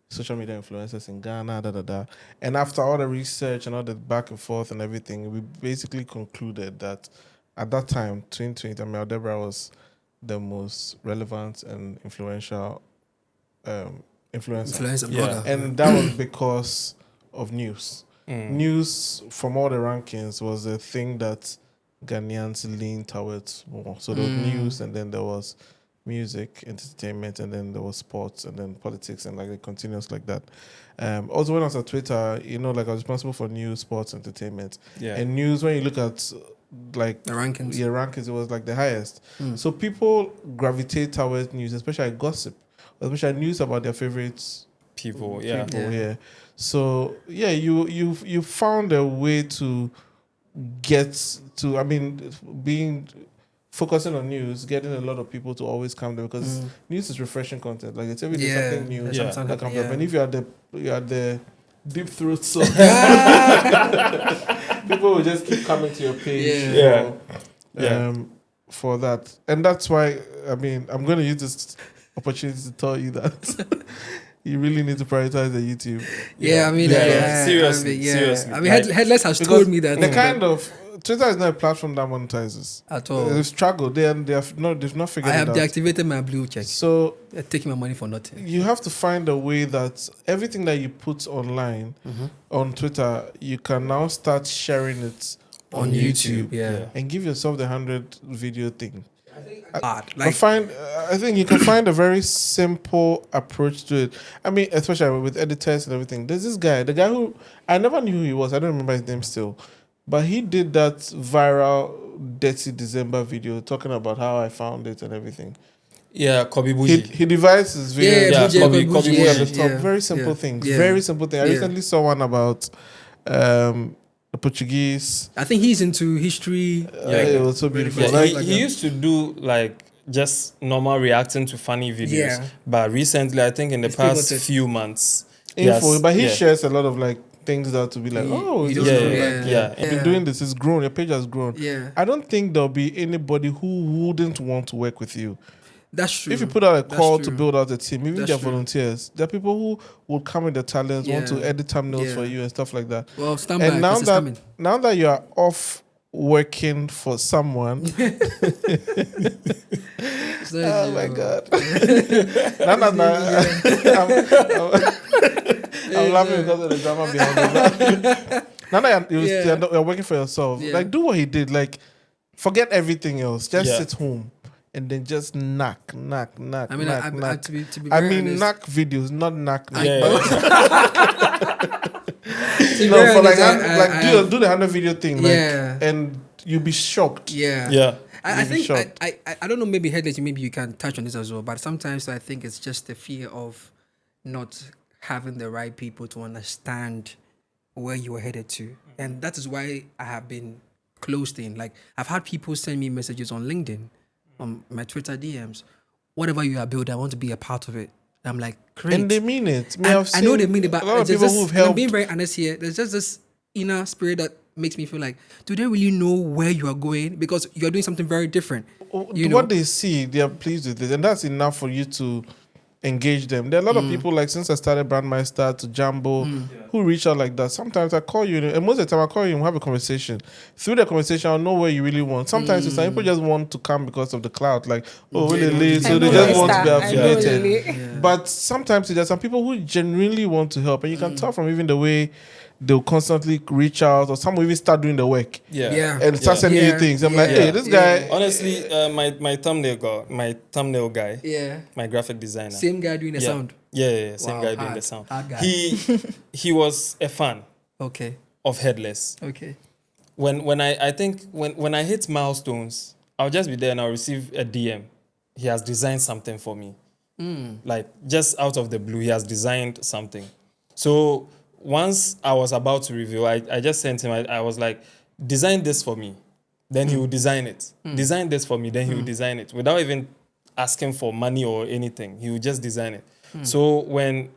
social media influencers in Ghana, And after all the research and all the back and forth and everything, we basically concluded that at that time, 2020, Aldebra was the most relevant and influential influencer. Influencer Yeah. blogger. And that was because of news. News from all the rankings was a thing that Ghanaians leaned towards more. So there was news, and then there was music, entertainment, and then there was sports, and then politics, and like it continues like that. Also, when I was at Twitter, I was responsible for news, sports, entertainment. Yeah. And news, when you look at like The rankings. your rankings, it was like the highest. So people gravitate towards news, especially gossip, especially news about their favorites People, yeah. people, yeah. So yeah, you found a way to get to. Being focusing on news, getting a lot of people to always come there because news is refreshing content. Like it's every day Yeah, something new there's Yeah. something that comes happening, up. And yeah. if you are the deep throat, so people will just keep coming to your page. Yeah. For that, and that's why I'm going to use this opportunity to tell you that you really need to prioritize the YouTube. Seriously. Headless has Because told me that the kind of Twitter is not a platform that monetizes. at all. They've struggled. They've not figured I have it out. deactivated my blue check. So They're taking my money for nothing. you have to find a way that everything that you put online on Twitter, you can now start sharing it on YouTube, yeah. and give yourself the 100 video thing. Hard. I think you can find a very simple approach to it. Especially with editors and everything. There's this guy, the guy who I never knew who he was. I don't remember his name still, but he did that viral Dirty December video talking about how I found it and everything. Yeah, Kobe He Bougie. divides his video. Yeah, Bougie, Kobe Bougie, At the Bougie. top. Very simple things. yeah. Very simple thing. I Yeah. recently saw one about the Portuguese. I think he's into history. It was so beautiful. Yeah, Like, he used to do like just normal reacting to funny videos. Yeah. But recently, I think in the He's past pivoted. few months, info, but he yeah. shares a lot of like things that to be like, oh, you it's don't just know, like, yeah. I've been doing this. It's grown. Your page has grown. Yeah. I don't think there'll be anybody who wouldn't want to work with you. That's true. If you put out a That's call to true. build out a team, even That's there are true. volunteers. There are people who will come with their talents, want to Yeah. edit thumbnails Yeah. for you and stuff like that. Well, stand by, And 'cause it's coming. now that you are off working for someone, oh my god! I'm laughing because of the drama behind it. Now that you're working for yourself, Yeah. like do what he did. Like forget everything else. Just Yeah. sit home and then just knock. I mean, knock. to be I very mean, honest, knock videos, not knock. Yeah. to be No, very for like, honest, I- do the 100 video thing, like, Yeah. and you'll be shocked. Yeah. Yeah. I You'll be think shocked. I don't know, maybe Headless, maybe you can touch on this as well, but sometimes I think it's just the fear of not having the right people to understand where you are headed to. And that is why I have been closed in. Like I've had people send me messages on LinkedIn, on my Twitter DMs, whatever you are building, I want to be a part of it. I'm like, great. And they mean it. I know they mean it, but a lot of there's people just- who've and I'm helped. being very honest here. There's just this inner spirit that makes me feel like, do they really know where you are going? Because you're doing something very different. You know? What they see, they are pleased with it, and that's enough for you to engage them. There are a lot of people, like since I started Brand Meister to Jambo, who reach out like that. Sometimes I call you, and most of the time I call you and we have a conversation. Through the conversation, I'll know where you really want. Sometimes it's some people just want to come because of the cloud, like, oh, Olele, so they just want to be affiliated. But sometimes there's some people who genuinely want to help, and you can tell from even the way they'll constantly reach out, or some will even start doing the work Yeah. and start sending you things. I'm like, Yeah. hey, this guy. Honestly, my thumbnail guy, Yeah. my graphic designer. Same guy doing the sound. Yeah, same Wow, guy doing hard, the sound. hard guy. He was a fan Okay. of Headless. Okay. When I hit milestones, I'll just be there and I'll receive a DM. He has designed something for me. Like just out of the blue, he has designed something. So once I was about to reveal, I just sent him, I was like, design this for me. Then he would design it. Design this for me, then he would design it. Without even asking for money or anything. He would just design it. So when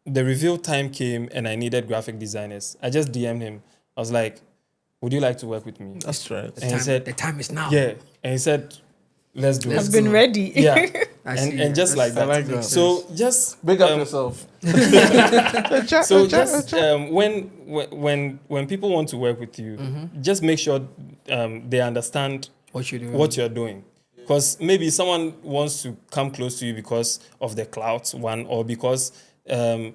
the reveal time came and I needed graphic designers, I just DM'd him. I was like, would you like to work with me? That's right. And he said, The time is now. yeah. And he said, let's do I've it. been ready. Yeah. I see. And just like I that. like that. So just Big up yourself. so just when people want to work with you, just make sure they understand What you do. what you're doing. Because maybe someone wants to come close to you because of the clout one, or because they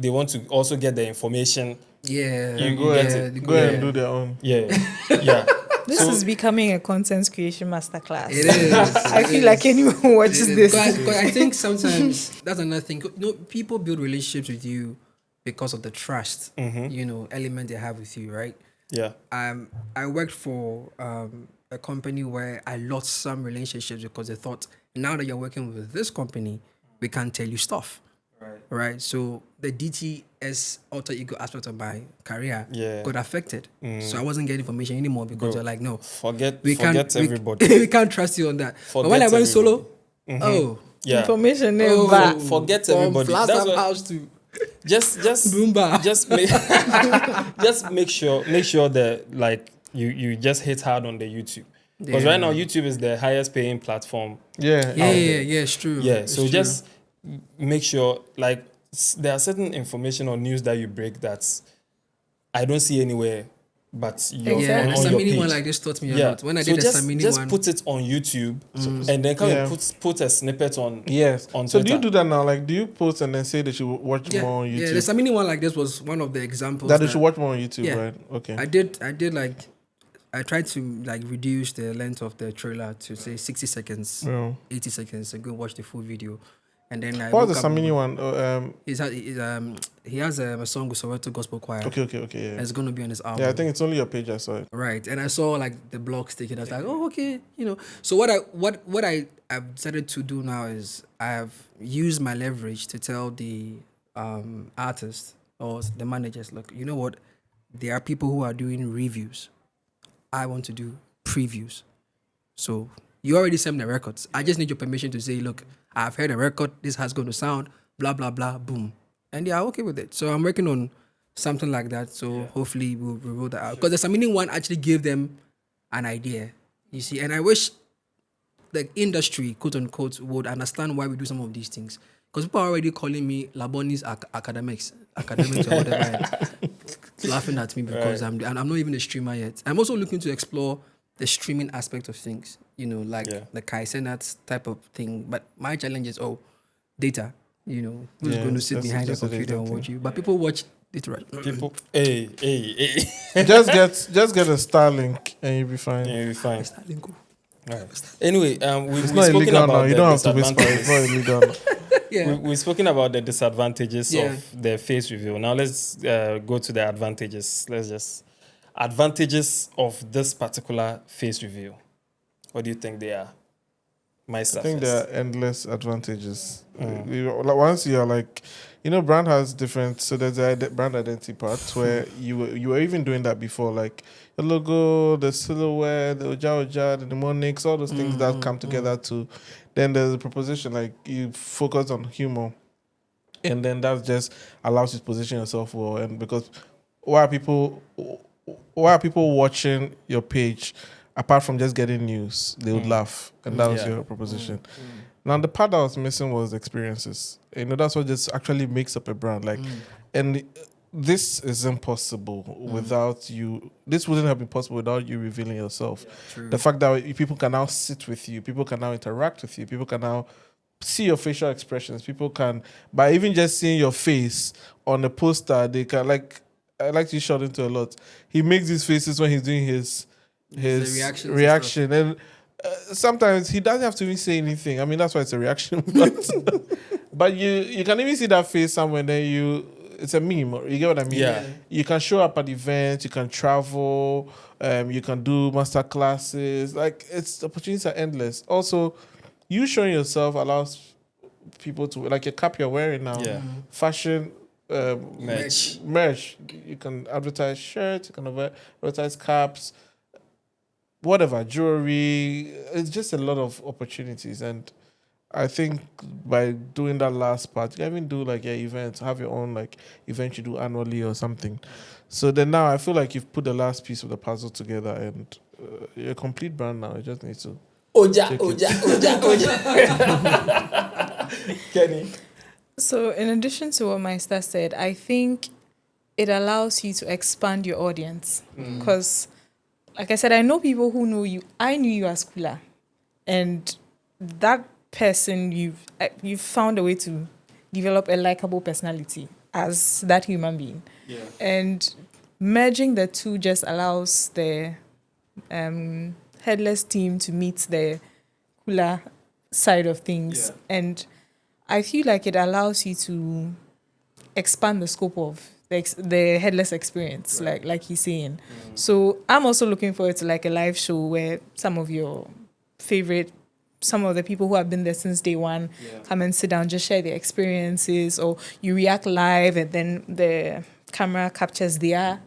want to also get the information. Yeah. You Go get ahead, it. go ahead and do their own. Yeah, yeah. This is becoming a content creation masterclass. It is. I feel like anyone who watches this. Because I think sometimes that's another thing. You know, people build relationships with you because of the trust, element they have with you, right? Yeah. I worked for a company where I lost some relationships because they thought, now that you're working with this company, we can't tell you stuff. Right. So the DTS alter ego aspect of my career got affected. So I wasn't getting information anymore because they're like, no, Forget can't everybody. we can't trust you on that. But when I went solo, Yeah. Information name Oh, back. Forget from everybody. Flagstaff That's what- House to just Boomba. just make make sure that like you just hit hard on the YouTube, because right now YouTube is the highest paying platform. Yeah. it's true. Yeah, It's so true. just make sure like there are certain information or news that you break that's I don't see anywhere but your, yeah, on the your Samini page. one like this taught me a Yeah, lot. When I so did the just Samini one, put it on YouTube and then come Yeah. and put a snippet on. Yes. On So do you Twitter. do that now? Like, do you post and then say they should watch more on YouTube? yeah, the Samini one like this was one of the examples that they should watch more on YouTube, Yeah. right? Okay. I did like I tried to like reduce the length of the trailer to say 60 seconds, Yeah. 80 seconds, and go watch the full video. And then I What was woke the up- Samini one? he has a song with Soweto Gospel Choir. Okay, yeah. And it's gonna be on his album. Yeah, I think it's only your page I saw it. Right, and I saw like the blog sticking. I was like, oh, okay, So what I've decided to do now is I have used my leverage to tell the artists or the managers, look, you know what? There are people who are doing reviews. I want to do previews. So you already sent me the records. I just need your permission to say, look, I've heard a record. This has going to sound blah blah blah. Boom, and they are okay with it. So I'm working on something like that. So hopefully we'll roll that out. Because the Samini one actually gave them an idea, you see. And I wish the industry, quote unquote, would understand why we do some of these things. Because people are already calling me Labonis academics or whatever, and laughing at me because I'm not even a streamer yet. I'm also looking to explore the streaming aspect of things, like the Kai Senat type of thing. But my challenge is data. Who's going to sit behind the computer and watch you? But people watch it, right? People, hey. just get a Starlink and you'll be fine. Yeah, you'll be fine. Starlink. Right. Anyway, It's we've not spoken illegal about now. You the don't have to whisper. disadvantages. It's not illegal now. Yeah. We've spoken about the disadvantages Yeah. of the face reveal. Now let's go to the advantages. Advantages of this particular face reveal. What do you think they are? Meister I think first. there are endless advantages. Once you're like, brand has different. So there's the brand identity part where you were even doing that before, like the logo, the silhouette, the oja, the mnemonics, all those things that come together to. Then there's the proposition, like you focus on humor, and then that just allows you to position yourself well. And because why are people watching your page? Apart from just getting news, they would laugh, and that was your proposition. Now, the part that was missing was experiences. That's what just actually makes up a brand. Like, and this is impossible without you. This wouldn't have been possible without you revealing yourself. True. The fact that people can now sit with you, people can now interact with you, people can now see your facial expressions. People can, by even just seeing your face on a poster, they can I like to shot into a lot. He makes these faces when he's doing his reaction and sometimes he doesn't have to even say anything. I mean, that's why it's a reaction. But you can even see that face somewhere. Then it's a meme. You get what I mean? Yeah. You can show up at events. You can travel. You can do master classes. Like the opportunities are endless. Also, you showing yourself allows people to like your cap you're wearing now. Yeah. Fashion. Merch. You can advertise shirts. You can advertise caps. Whatever, jewelry, it's just a lot of opportunities. And I think by doing that last part, you can even do like your events, have your own like event you do annually or something. So then now I feel like you've put the last piece of the puzzle together and you're a complete brand now. You just need to. Oja. Keni. So, in addition to what Meister said, I think it allows you to expand your audience because. Like I said, I know people who know you. I knew you as Kula, and that person you've found a way to develop a likable personality as that human being. Yeah. And merging the two just allows the Headless team to meet the Kula side of things, and I feel like it allows you to expand the scope of the Headless experience, like he's saying. So I'm also looking forward to like a live show where some of the people who have been there since day one come and sit down, just share their experiences, or you react live and then the camera captures their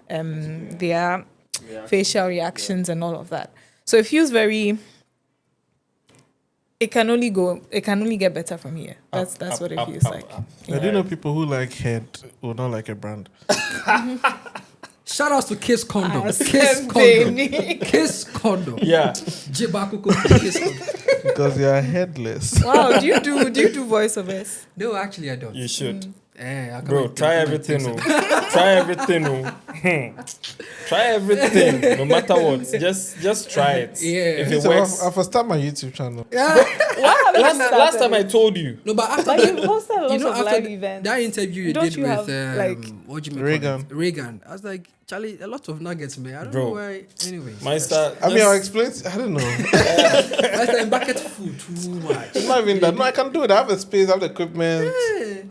facial reactions and all of that. So it feels very. It can only get better from here. That's what it feels like. I do know people who like head or not like a brand. Shout outs to Kiss Condom. Baby. Kiss Condom. Yeah. Jibakuko Kiss Condom. Because you are headless. Wow, do you do voiceovers? No, actually I don't. You should. Bro, Try everything. Try everything. Try everything. No matter what. Just try it. Yeah. If it works. I'll start my YouTube channel. Last time I told you. No, but after But that, you hosted a lot of after live events. that interview you Don't did you with have, what do you Reagan. Reagan. I was like, Charlie, a lot of nuggets, man. I don't know why. Anyways, Meister. I mean, I'll explain. I don't know. Meister in bucket food too much. It's not even that. No, I can do it. I have the space, I have the equipment. Yeah.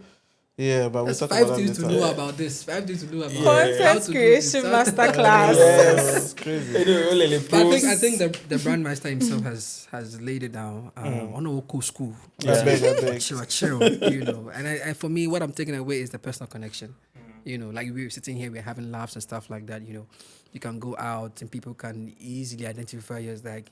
Yeah, but we'll There's talk 5 about things that to later. know about this. 5 things to know about how Content to do creation this. masterclass. Yes, crazy. Olele, But I think the brand master himself has laid it down on a local school. I beg. Chill, And I for me, what I'm taking away is the personal connection. Like we were sitting here, we're having laughs and stuff like that. You can go out and people can easily identify you as like,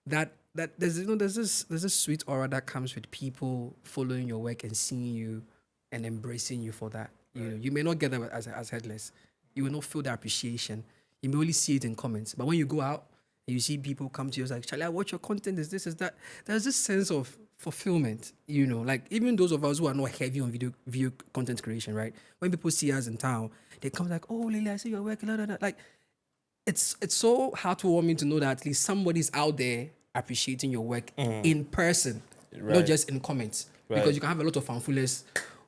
that there's this sweet aura that comes with people following your work and seeing you and embracing you for that. You may not get that as Headless. You will not feel that appreciation. You may only see it in comments. But when you go out You see people come to you like, Charlie, I watch your content, is this, is that. There's this sense of fulfillment, you know, like even those of us who are not heavy on video content creation, right? When people see us in town, they come like, oh, Lily, I see your work, like it's so heartwarming to know that at least somebody's out there appreciating your work in person, not just in comments. Because you can have a lot of fanfullers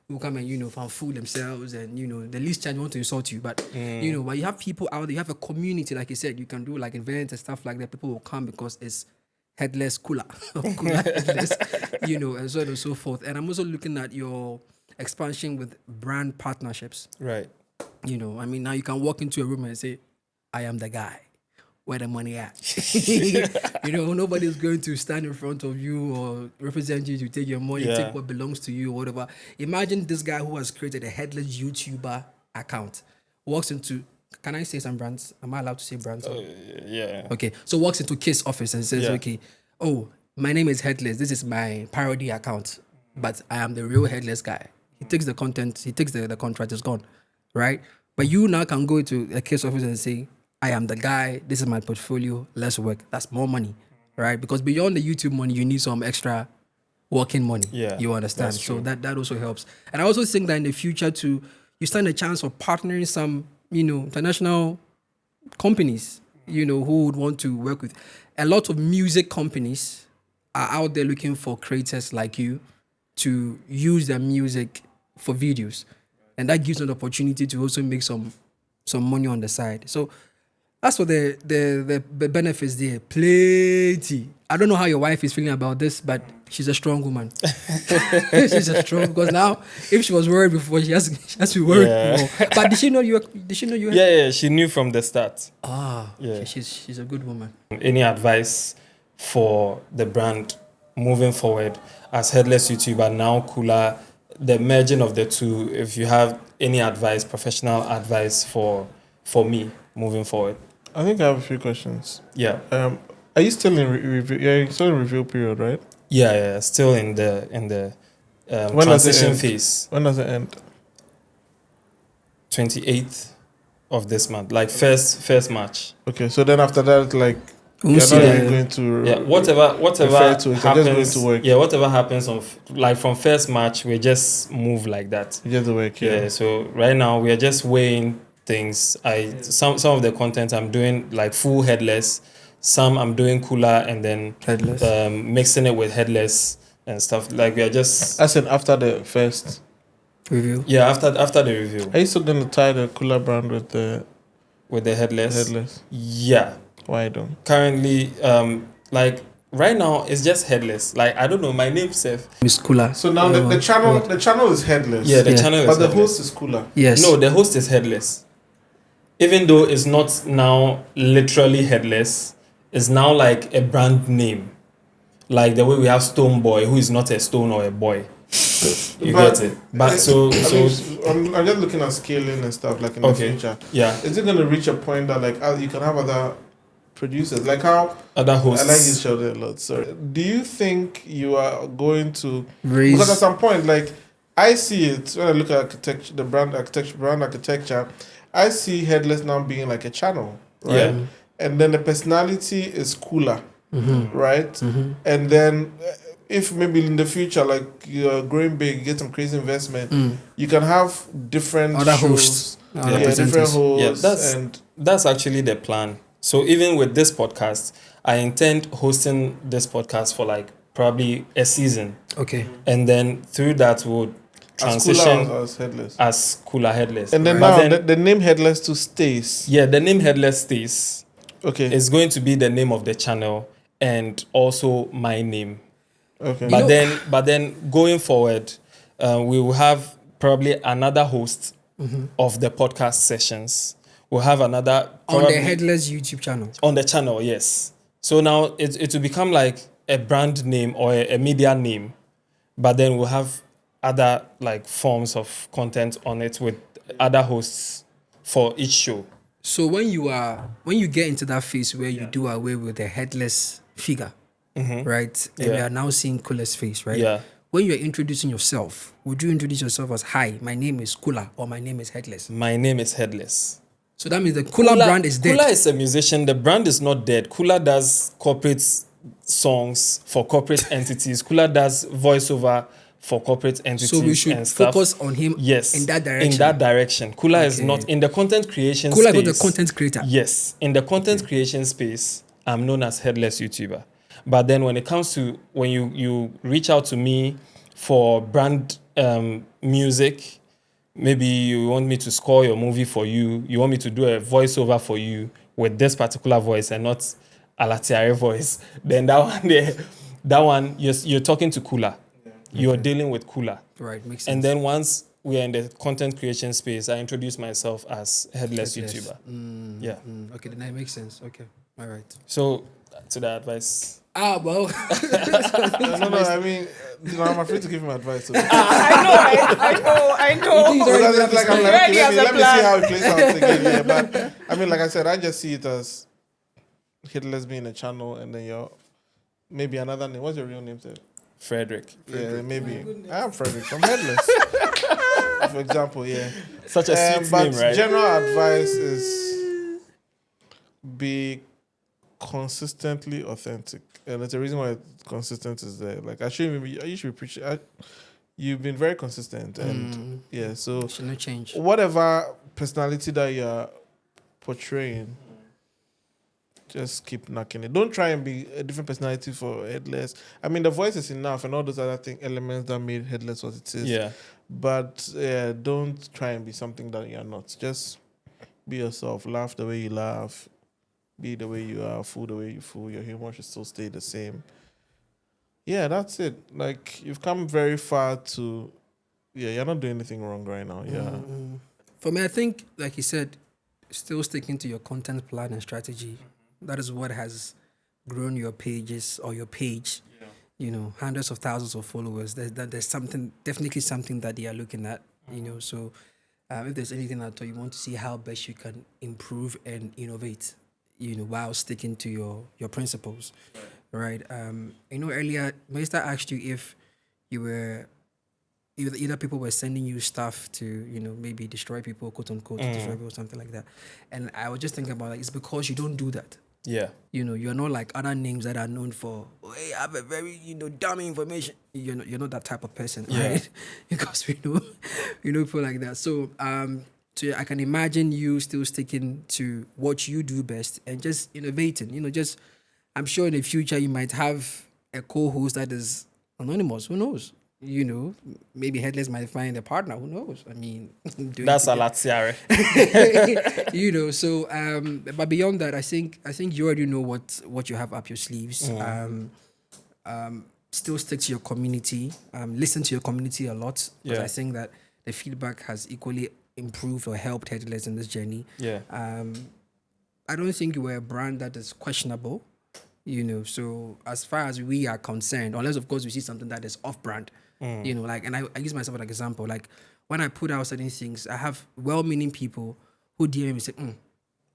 who come and, you know, fanfool themselves and, you know, the least chance want to insult you. But, you know, but you have people out there, you have a community, like you said, you can do like events and stuff like that. People will come because it's headless cooler, headless, you know, and so on and so forth. And I'm also looking at your expansion with brand partnerships. Right. You know, I mean, now you can walk into a room and say, I am the guy. Where the money at? You know, nobody's going to stand in front of you or represent you to take your money, take what belongs to you or whatever. Imagine this guy who has created a headless YouTuber account, walks into, can I say some brands? Am I allowed to say brands? Yeah. Okay, so walks into Kiss office and says, okay, oh, my name is Headless. This is my parody account, but I am the real headless guy. He takes the content, he takes the contract, it's gone, right? But you now can go to a Kiss office and say, I am the guy, this is my portfolio, let's work. That's more money, right? Because beyond the YouTube money, you need some extra working money. Yeah, you understand? So that also helps. And I also think that in the future too, you stand a chance of partnering some, you know, international companies, you know, who would want to work with. A lot of music companies are out there looking for creators like you to use their music for videos. And that gives an opportunity to also make some money on the side. So that's what the benefits there. Plenty. I don't know how your wife is feeling about this, but she's a strong woman. She's a strong, because now if she was worried before, she has to be worried more. But did she know you? Yeah, she knew from the start. Yeah. She's a good woman. Any advice for the brand moving forward as Headless YouTuber, now Cooler, the merging of the two? If you have any advice, professional advice for me moving forward. I think I have a few questions. Yeah. Are you still in review? Yeah, you're still in review period, right? Yeah. Still in the When transition phase. When does it end? 28th of this month, like first March. Okay, so then after that, like We'll you're see not that. really going to whatever refer to it, you're just happens. going to work. Yeah, whatever happens like from first March, we just move like that. You get the work. Yeah. So right now we are just weighing things. Some of the content I'm doing like full headless. Some I'm doing Cooler and then Headless. mixing it with headless and stuff. Like we are just I said after the first. Review. yeah after the review Are you still going to tie the Cooler brand with the headless. headless? Yeah. Why don't? Currently, like right now it's just headless. Like I don't know my name self. Miss Cooler. So now the channel is headless. Yeah, the Yeah. channel is But the headless. host is Cooler. Yes. No, the host is headless. Even though it's not now literally headless, it's now like a brand name. Like the way we have Stone Boy, who is not a stone or a boy. You But- get it? But so I'm just looking at scaling and stuff like in the Okay. future. yeah, Is it going to reach a point that like you can have other producers? Like how other hosts. I like you showed it a lot. Sorry. Do you think you are going to Raise. because at some point, like I see it when I look at architecture, the brand architecture, I see headless now being like a channel, right? Yeah. And then the personality is Cooler, Mm-hmm. right? And then if maybe in the future, like you're growing big, you get some crazy investment, you can have different Other shows, hosts. Other different presenters. hosts, Yeah, and That's actually the plan. So even with this podcast, I intend hosting this podcast for like probably a season, Okay. and then through that we'll as Cooler transition as headless. as Cooler Headless. And then But now the name headless too stays. yeah, the name Headless stays. Okay. It's going to be the name of the channel and also my name. Okay. But then going forward, we will have probably another host of the podcast sessions. We'll have another On probably the Headless YouTube channel. on the channel, yes. So now it will become like a brand name or a media name, but then we'll have other like forms of content on it with other hosts for each show. So when you get into that phase where you do away with the headless figure, right? And we Yeah. are now seeing Cooler's face, right? Yeah. When you're introducing yourself, would you introduce yourself as, hi, my name is Cooler or my name is Headless? My name is Headless. So that means the Kula brand is dead. Kula is a musician. The brand is not dead. Kula does corporate songs for corporate entities. Kula does voiceover for corporate entities. So we should and stuff. focus on him Yes, in that direction. In that direction. Kula is Okay. not in the content creation Kula space. is the content creator. Yes, in the content creation space, I'm known as Headless YouTuber. But then when it comes to when you reach out to me for brand music, maybe you want me to score your movie for you, you want me to do a voiceover for you with this particular voice and not a Latiare voice, then that one you're talking to Kula. You're dealing with Kula. Right, makes sense. And then once we are in the content creation space, I introduce myself as Headless YouTuber. Yeah. Okay, then that makes sense. Okay, all right. So to the advice. Well, No, I mean, I'm afraid to give him advice. So. I know. Because it's like, I'm like, Already okay, has a let me see plan. how it plays out again. Yeah, but I mean, like I said, I just see it as Headless being a channel, and then your maybe another name. What's your real name, sir? Frederick. Yeah, maybe. I am Frederick from Headless. For example, yeah. Such a sweet But name, right? general advice is be consistently authentic, and there's a reason why consistent is there. Like I should be preaching. You've been very consistent, and yeah. So should not change. whatever personality that you're portraying, just keep knocking it. Don't try and be a different personality for Headless. I mean, the voice is enough, and all those other elements that made Headless what it is. Yeah. But don't try and be something that you're not. Just be yourself. Laugh the way you laugh. Be the way you are. Fool the way you fool. Your humor should still stay the same. Yeah, that's it. Like, you've come very far to... Yeah, you're not doing anything wrong right now. Yeah. For me, I think, like you said, still sticking to your content plan and strategy. That is what has grown your pages or your page. Yeah. You know, hundreds of thousands of followers. There's something, definitely something that they are looking at. You know, so if there's anything at all, you want to see how best you can improve and innovate. You know, while sticking to your principles, right? You know, earlier Meister asked you if you were either people were sending you stuff to, you know, maybe destroy people, quote unquote, destroy people, something like that. And I was just thinking about, like, it's because you don't do that. Yeah. You know, you're not like other names that are known for, oh, hey, I have a very, you know, dumb information. You're not that type of person, right? Because we know people like that. So so I can imagine you still sticking to what you do best and just innovating. You know, just I'm sure in the future you might have a co-host that is anonymous. Who knows? You know, maybe Headless might find a partner. Who knows? I mean, That's a Latiare. you know. So, but beyond that, I think you already know what you have up your sleeves. Still stick to your community. Listen to your community a lot, because I think that the feedback has equally improved or helped Headless in this journey. Yeah. I don't think you were a brand that is questionable. You know, so as far as we are concerned, unless of course we see something that is off-brand, you know, like, and I use myself as an example. Like when I put out certain things, I have well-meaning people who DM me and say,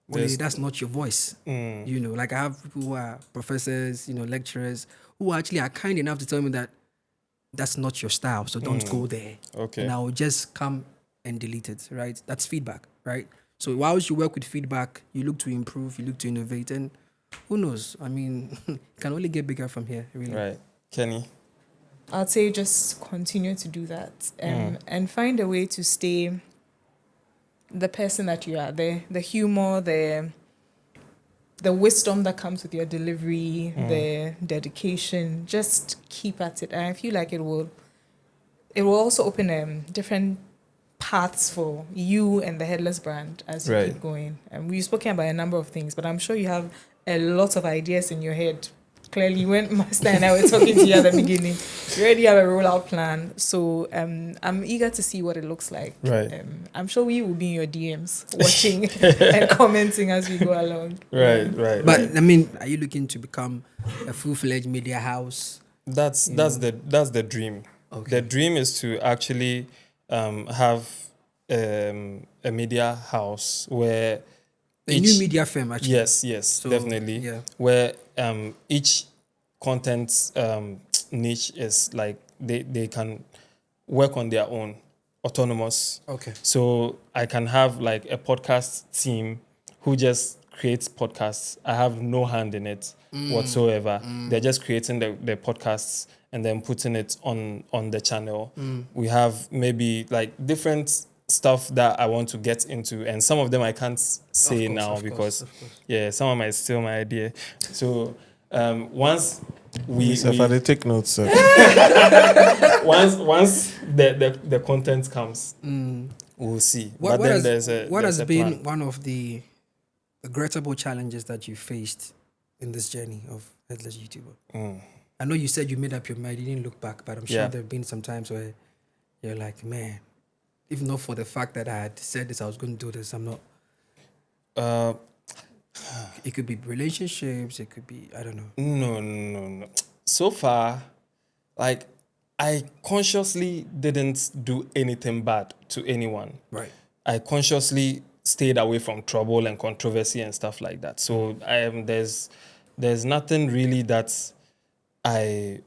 well, that's not your voice. You know, like I have people who are professors, you know, lecturers, who actually are kind enough to tell me that that's not your style, so don't go there. Okay. And I will just come and delete it, right? That's feedback, right? So whilst you work with feedback, you look to improve, you look to innovate, and who knows? I mean, it can only get bigger from here, really. Right. Keni. I'd say just continue to do that, and find a way to stay the person that you are. The humor, the wisdom that comes with your delivery, the dedication. Just keep at it, and I feel like it will also open different paths for you and the Headless brand as you keep going. And we've spoken about a number of things, but I'm sure you have a lot of ideas in your head. Clearly, when Mista and I were talking to you at the beginning, you already have a rollout plan. So I'm eager to see what it looks like. Right. I'm sure we will be in your DMs watching and commenting as we go along. Right. But I mean, are you looking to become a full-fledged media house? That's the dream. Okay. The dream is to actually have a media house where A new media firm, actually. Yes, so, definitely. Yeah. Where each content niche is like they can work on their own autonomous. Okay. So I can have like a podcast team who just creates podcasts. I have no hand in it whatsoever. They're just creating the podcasts and then putting it on the channel. We have maybe like different stuff that I want to get into, and some of them I can't say now because some of them might steal my idea. So once we they take notes, sir. once the content comes, we'll see. What then has, there's what there's has a been plan. one of the regrettable challenges that you faced in this journey of Headless YouTuber? I know you said you made up your mind, you didn't look back, but I'm sure Yeah. there have been some times where you're like, man, if not for the fact that I had said this, I was going to do this, I'm not. It could be relationships, it could be, I don't know. No. So far, like, I consciously didn't do anything bad to anyone. Right. I consciously stayed away from trouble and controversy and stuff like that. So there's nothing really that I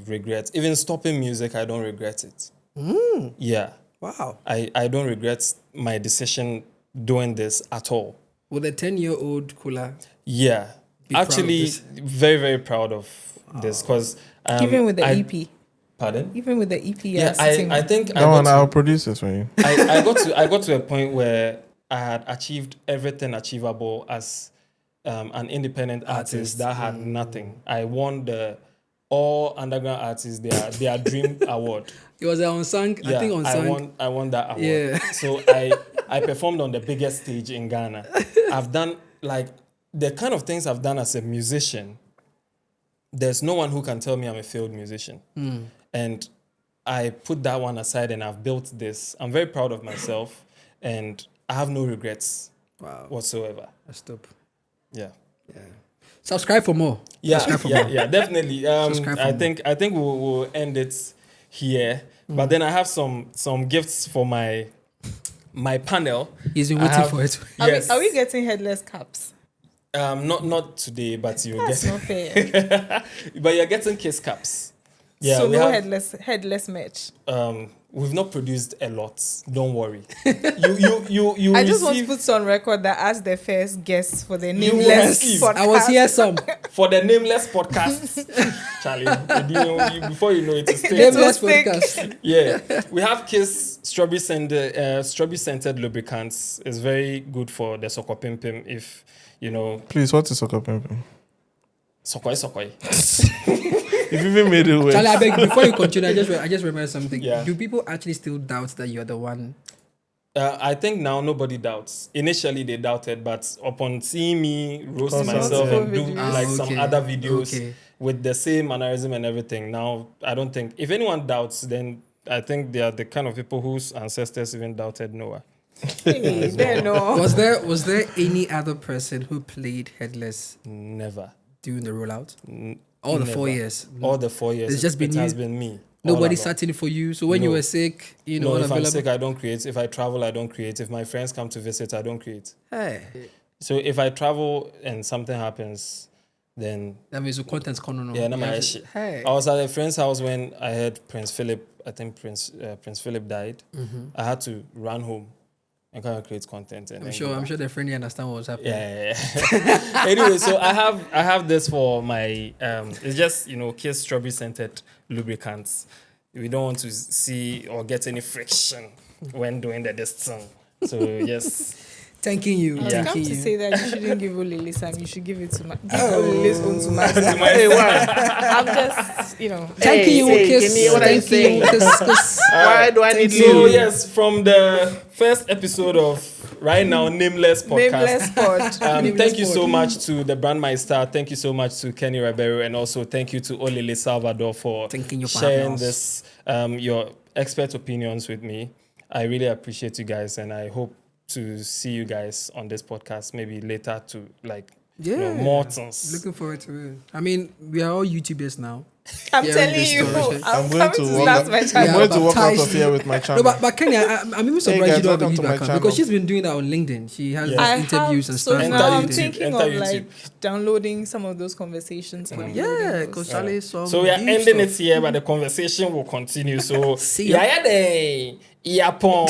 regret. Even stopping music, I don't regret it. Yeah. Wow. I don't regret my decision doing this at all. Will the 10-year-old Kula Yeah. be proud of Actually, this? very, very proud of this because Even with the EP. Pardon? Even with the EP, Yeah, sitting I think That one, I'll produce this for you. I got to a point where I had achieved everything achievable as an independent artist that had nothing. I won the all underground artists their dream award. It was unsung, Yeah, I think unsung. I won that award. Yeah. So I performed on the biggest stage in Ghana. I've done like the kind of things I've done as a musician. There's no one who can tell me I'm a failed musician. And I put that one aside and I've built this. I'm very proud of myself and I have no regrets whatsoever. That's dope. Yeah. Subscribe for more. Yeah, Subscribe for more. yeah, definitely. Subscribe for I think we'll end it here. But then I have some gifts for my panel. He's been I waiting have- for it. Yes. Are we getting headless caps? Not today, but you'll That's get. not fair. But you're getting kiss caps. Yeah, so we no have, headless merch. We've not produced a lot. Don't worry. You I just want to receive- put on record that as the first guest for the You will nameless receive. podcast. I was here some. for the nameless podcast. Charlie, before you know it, it's straight. Nameless stick. podcast. Yeah, we have Kiss strawberry scented lubricants. It's very good for the Sokpe if you know Please, what is Sokpe pimping? Sokoi. If you even made it work. Charlie, I beg, before you continue, I just remember something. Yeah. Do people actually still doubt that you're the one? I think now nobody doubts. Initially they doubted, but upon seeing me roast Constant, myself yeah. and do Videos. like Ah, some okay. other videos Okay. with the same mannerism and everything, now I don't think if anyone doubts, then I think they are the kind of people whose ancestors even doubted Noah. Hey, there no. Was there any other person who played Headless Never. during the rollout? All the 4 Never. years. All the 4 years. It's just been it you? has been me. Nobody all along. sat in for you. So when you No. were sick, you know, No, if I'm unavailable. sick, I don't create. If I travel, I don't create. If my friends come to visit, I don't create. Hey, So if I travel and something happens, then that means the content's coming on. yeah, no my shit. Hey, I was at a friend's house when I heard Prince Philip. I think Prince Philip died. I had to run home and kind of create content. And I'm then sure. go I'm back. sure the friend understand what was happening. Yeah. Anyway, so I have this for my. It's just Kiss strawberry scented lubricants. We don't want to see or get any friction when doing the thing. So yes. Thanking you. I was Yeah. come Thanking to you. say that you shouldn't give Olele some. You should give it to Olele's own to Meister. Hey, why? I'm just, Thanking you, Hey, Kiss. Keni, what are you Thanking you, Kiss. Why do I need So you? yes, from the first episode of right now Nameless podcast. nameless pod. Thank you so much to the brand Meister. Thank you so much to Keni Ribero, and also thank you to Olele Salvador for Thanking you for sharing having us. this your expert opinions with me. I really appreciate you guys, and I hope to see you guys on this podcast maybe later to like Yeah. Mortons. Looking forward to it. I mean, we are all YouTubers now. I'm Yeah, telling this you, story. I'm going coming to to walk start out- my I'm channel. going to walk out baptized of here with my No, channel. but Keni, I'm even surprised guys, you don't have a welcome to YouTube my account channel. because she's been doing that on LinkedIn. She has Yeah. I interviews have, and so stuff. Enter now I'm YouTube, thinking enter of YouTube. like downloading some of those conversations. and uploading Yeah, those. because Charlie saw. So we are ending it here, but the conversation will continue. So See ya. yeah, yeah, Yapon.